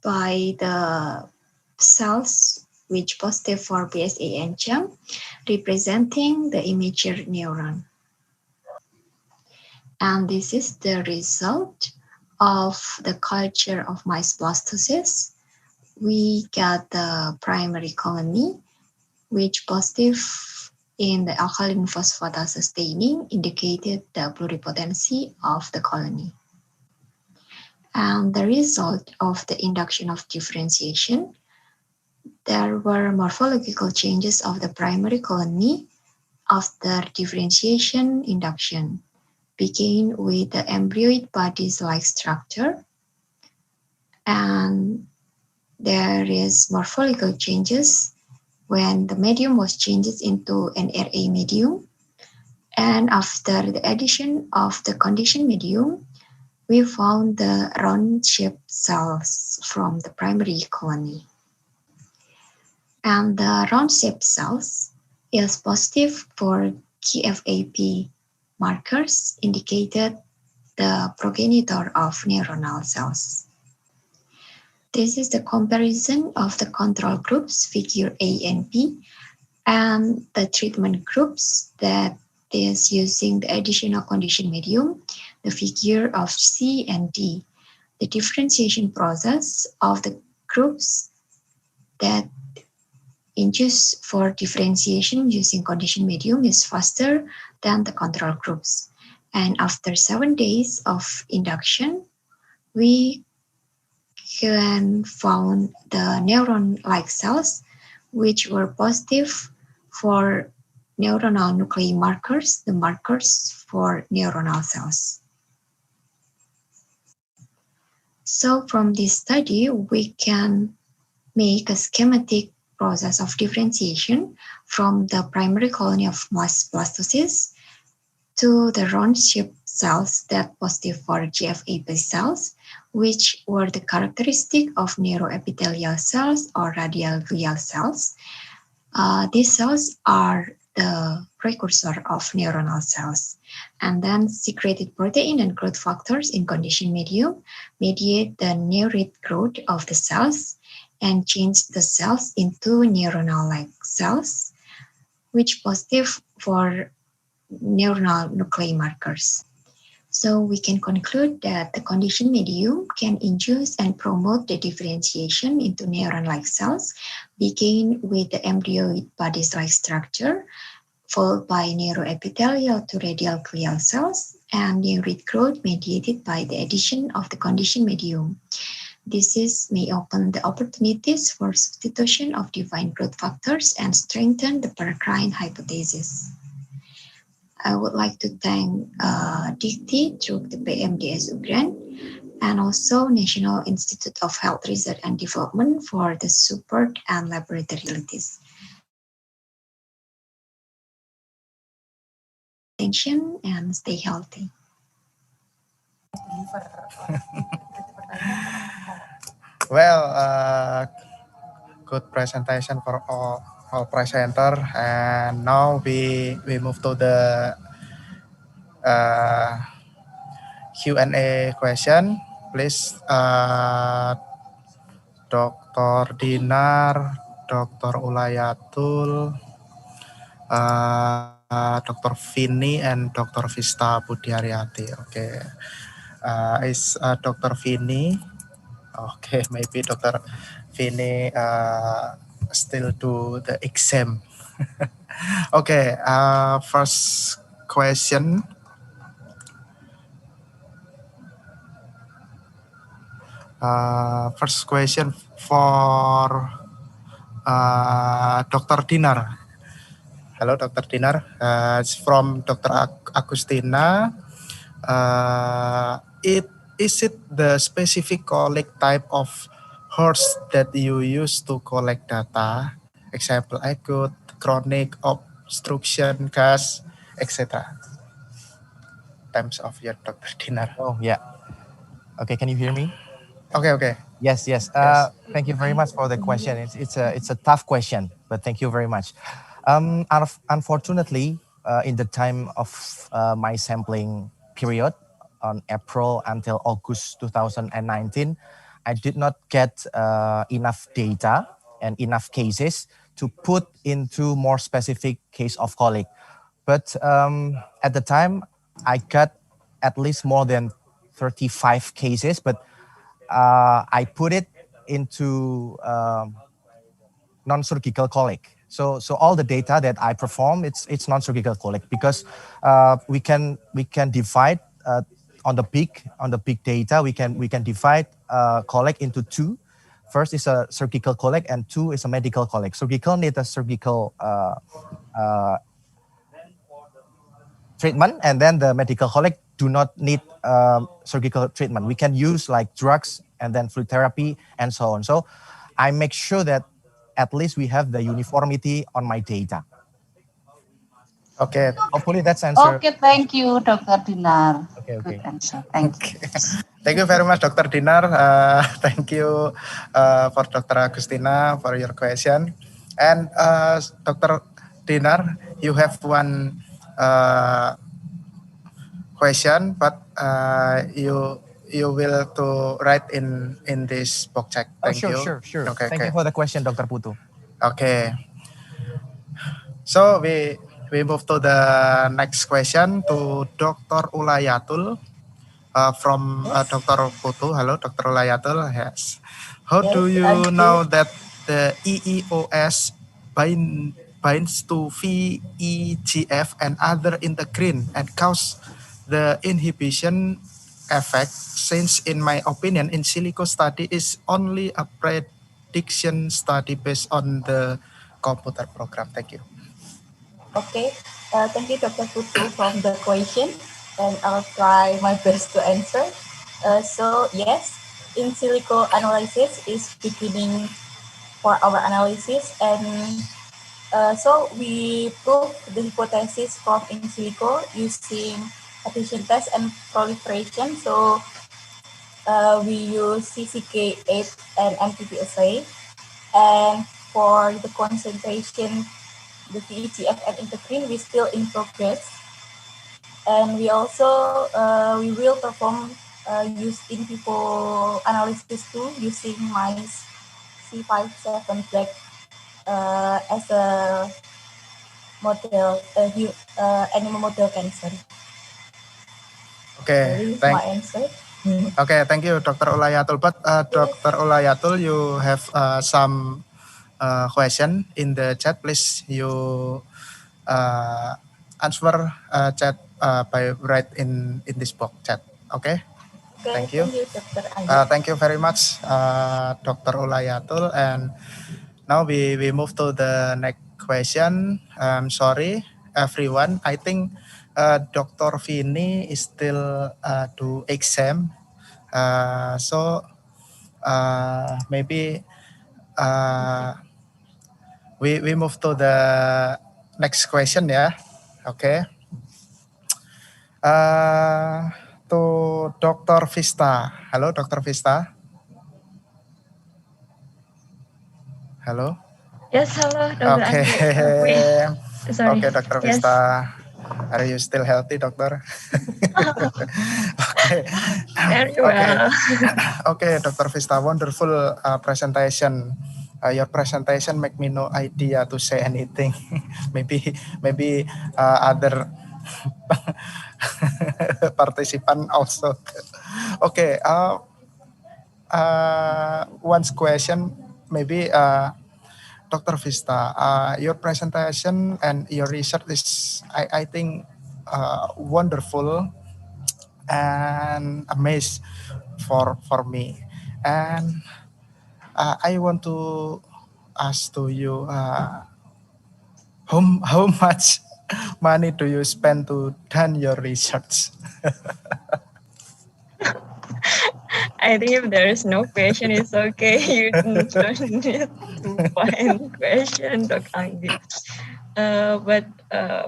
by the cells which positive for PSA NCHM, representing the immature neuron. And this is the result of the culture of mice blastocysts. We got the primary colony, which positive in the alkaline phosphatase staining indicated the pluripotency of the colony. And the result of the induction of differentiation, there were morphological changes of the primary colony after differentiation induction, begin with the embryoid bodies-like structure, and there is morphological changes when the medium was changed into an RA medium, and after the addition of the conditioned medium, we found the round-shaped cells from the primary colony. And the round-shaped cells is positive for GFAP markers indicated the progenitor of neuronal cells. This is the comparison of the control groups, figure A and B, and the treatment groups that is using the additional conditioned medium, the figure of C and D. The differentiation process of the groups that induce for differentiation using conditioned medium is faster than the control groups. And after 7 days of induction, we can found the neuron-like cells which were positive for neuronal nuclei markers, the markers for neuronal cells. So from this study, we can make a schematic process of differentiation from the primary colony of mice blastocysts to the round-shaped cells that positive for GFAP cells, which were the characteristic of neuroepithelial cells or radial glial cells. These cells are the precursor of neuronal cells. And then secreted protein and growth factors in conditioned medium mediate the new rate growth of the cells and change the cells into neuronal-like cells, which positive for neuronal nuclei markers. So we can conclude that the conditioned medium can induce and promote the differentiation into neuron-like cells, begin with the embryoid bodies-like structure, followed by neuroepithelial to radial glial cells, and new rate growth mediated by the addition of the conditioned medium. Disease may open the opportunities for substitution of defined growth factors and strengthen the paracrine hypothesis. I would like to thank DICTI through the PMDSU grant and also National Institute of Health Research and Development for the support and laboratory facilities. Attention and stay healthy. Well, good presentation for all presenter, and now we move to the uh, Q&A question. Please, Dr. Dinar, Dr. Ulayatul, Dr. Vini, and Dr. Vista Budiaryati. Okay, is Dr. Vini? Okay, maybe Dr. Vini still do the exam. Okay, first question. First question for Dr. Dinar. Hello, Dr. Dinar. It's from Dr. Agustina. Is it the specific collect type of horse that you use to collect data? Example, acute, chronic, obstruction, gas, etc. Times of your Dr. Dinar. Oh, yeah. Okay, can you hear me? Okay. Yes. Thank you very much for the question. It's a tough question, but thank you very much. Unfortunately, in the time of my sampling period on April until August 2019, I did not get enough data and enough cases to put into more specific case of colic. But at the time, I got at least more than 35 cases, but I put it into non-surgical colic. So all the data that I perform, it's non-surgical colic, because we can divide on the big data, we can divide colic into two. First is a surgical colic, and two is a medical colic. Surgical need a surgical treatment, and then the medical colic do not need surgical treatment. We can use like drugs and then fluid therapy and so on. So I make sure that at least we have the uniformity on my data. Okay. Hopefully that's answer. Okay, thank you, Dr. Dinar. Okay. Good answer. Thank you. Thank you very much, Dr. Dinar. Thank you for Dr. Agustina for your question. And Dr. Dinar, you have one question, but you will to write in this box check. Thank you. Sure. Okay. Thank you for the question, Dr. Putu. Okay. So we move to the next question to Dr. Ulayatul. From Dr. Putu. Hello, Dr. Ulayatul. Yes. How do you know that the EEOS binds to VEGF and other integrin and cause the inhibition effect? Since in my opinion, in silico study is only a prediction study based on the computer program. Thank you. Okay, thank you, Dr. Putu, from the question, and I'll try my best to answer. So yes, in silico analysis is beginning for our analysis, and so we prove the hypothesis from in silico using adhesion test and proliferation. So we use CCK8 and MTP assay, and for the concentration, the VEGF and integrin, we still in progress, and we also we will perform use in vivo analysis too, using mice C57 black as a model, animal model cancer. Okay, my answer. Okay, thank you, Dr. Ulayatul. But Dr. Ulayatul, you have some question in the chat. Please you answer chat by write in this box chat. Okay. Thank you. Dr. Thank you very much, Dr. Ulayatul. And now we move to the next question. I'm sorry, everyone. I think Dr. Vini is still do exam. So maybe we move to the next question, yeah. Okay. to Dr. Vista. Hello, Dr. Vista. Hello. Yes, hello, Dr. Okay. Anggi. Sorry. Okay, Dr. Yes. Vista. Are you still healthy, doctor? Okay. Very Okay. well. Okay, Dr. Vista, wonderful presentation. Your presentation make me no idea to say anything. maybe other participant also. Okay. One question, maybe Dr. Vista, your presentation and your research is, I think, wonderful and amazed for me. And I want to ask to you, how much money do you spend to done your research? I think if there is no question, it's okay. You don't need to find question, Dr. Anggi. But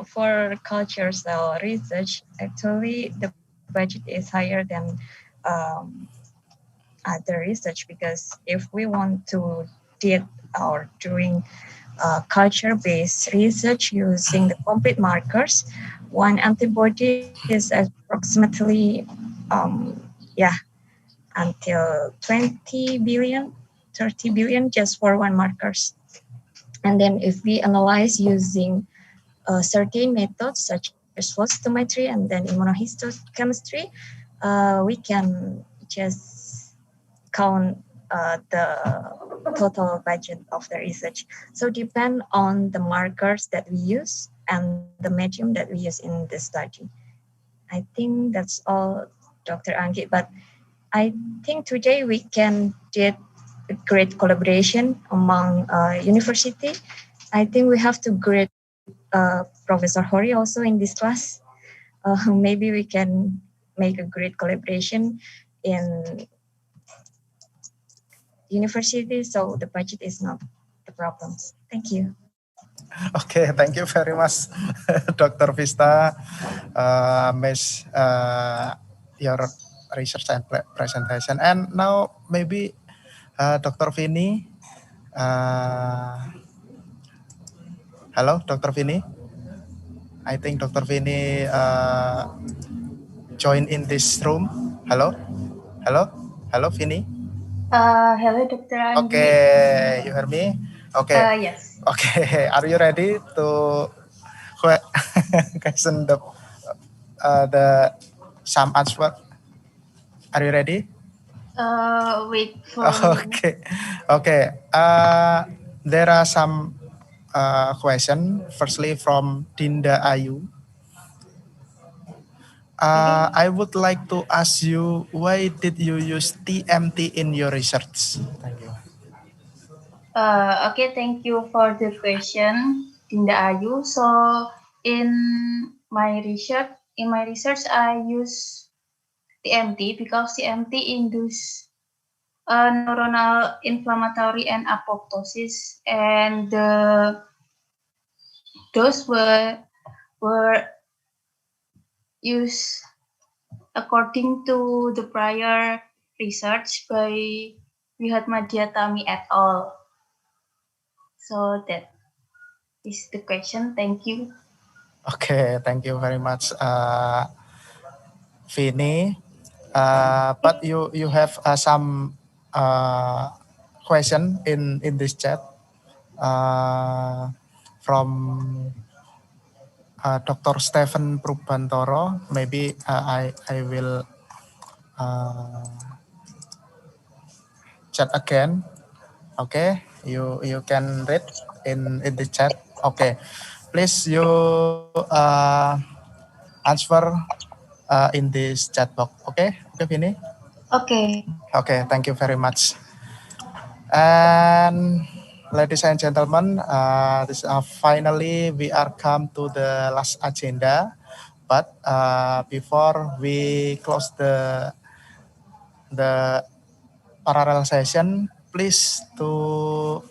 for culture cell research, actually the budget is higher than um, other research, because if we want to did or doing culture-based research using the complete markers, one antibody is approximately until 20 billion, 30 billion just for one markers. And then if we analyze using certain methods such as flow cytometry and then immunohistochemistry, we can just count the total budget of the research. So depend on the markers that we use and the medium that we use in the study. I think that's all, Dr. Anggi. But I think today we can did a great collaboration among university. I think we have to greet Professor Hori also in this class. Maybe we can make a great collaboration in university, so the budget is not the problem. Thank you. Okay, thank you very much, Dr. Vista. Miss your research and presentation. And now maybe Dr. Vini. Hello, Dr. Vini. I think Dr. Vini join in this room. Hello, hello, hello, Vini. Hello, Dr. Anggi. Okay, you hear me? Okay. Yes. Okay, are you ready to question the some answer? Are you ready? Wait for a minute. Okay, okay. There are some question. Firstly, from Dinda Ayu. I would like to ask you, why did you use TMT in your research? Thank you. Okay, thank you for the question, Dinda Ayu. So in my research, I use TMT because TMT induce neuronal inflammatory and apoptosis, and those were used according to the prior research by Tmt et al. So that is the question. Thank you. Okay, thank you very much, Vini. But you have some question in this chat from Dr. Stephen Prubantoro. Maybe I will chat again. Okay, you can read in the chat. Okay, please you answer in this chat box. Okay, okay, Vini. Okay. Okay, thank you very much. And ladies and gentlemen, finally we are come to the last agenda. But before we close the parallel session, please to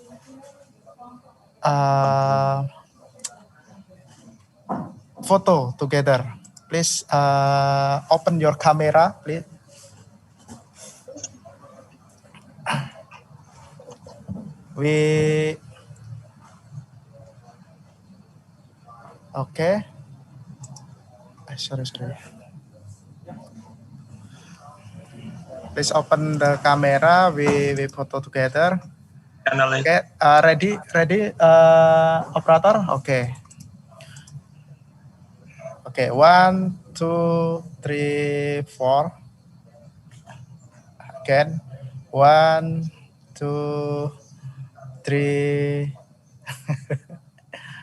photo together. please open your camera, please. Okay. Sorry. Please open the camera. We photo together. Okay. Ready, operator. Okay. Okay. 1, 2, 3, 4. Again. 1, 2, 3.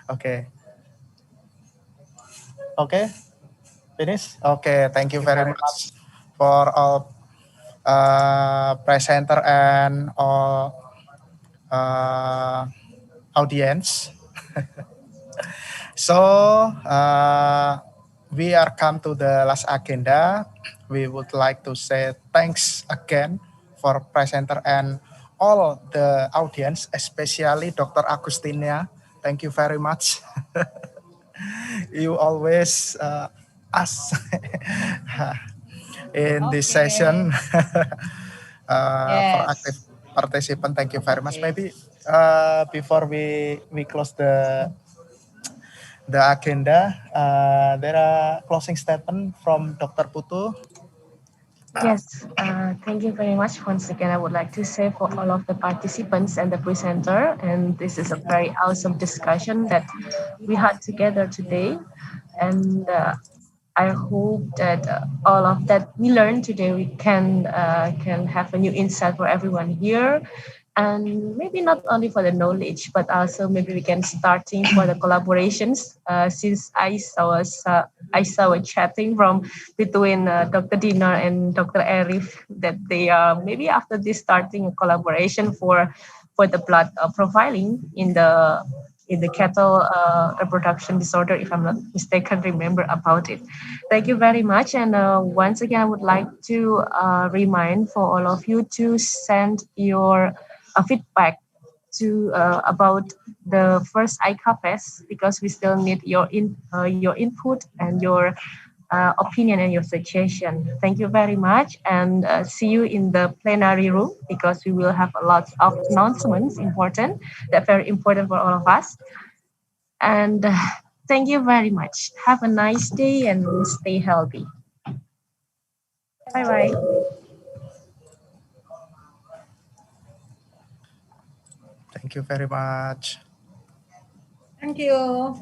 Okay. Okay. Finish. Okay. Thank you very much for all presenter and all audience. So we are come to the last agenda. We would like to say thanks again for presenter and all the audience, especially Dr. Agustina. Thank you very much. You always ask in this session for active participant. Thank you very much. Maybe before we close the agenda, there are closing statement from Dr. Putu. Yes, thank you very much. Once again, I would like to say for all of the participants and the presenter, and this is a very awesome discussion that we had together today. And I hope that all of that we learned today, we can have a new insight for everyone here. And maybe not only for the knowledge, but also maybe we can starting for the collaborations. Since I saw a chatting from between Dr. Dinar and Dr. Arif that they are maybe after this starting a collaboration for the blood profiling in the cattle reproduction disorder, if I'm not mistaken, remember about it. Thank you very much. And once again, I would like to remind for all of you to send your feedback to about the first ICAVESS, because we still need your input and your opinion and your suggestion. Thank you very much, and see you in the plenary room, because we will have a lot of announcements that very important for all of us. And thank you very much. Have a nice day and stay healthy. Bye bye. Thank you very much. Thank you.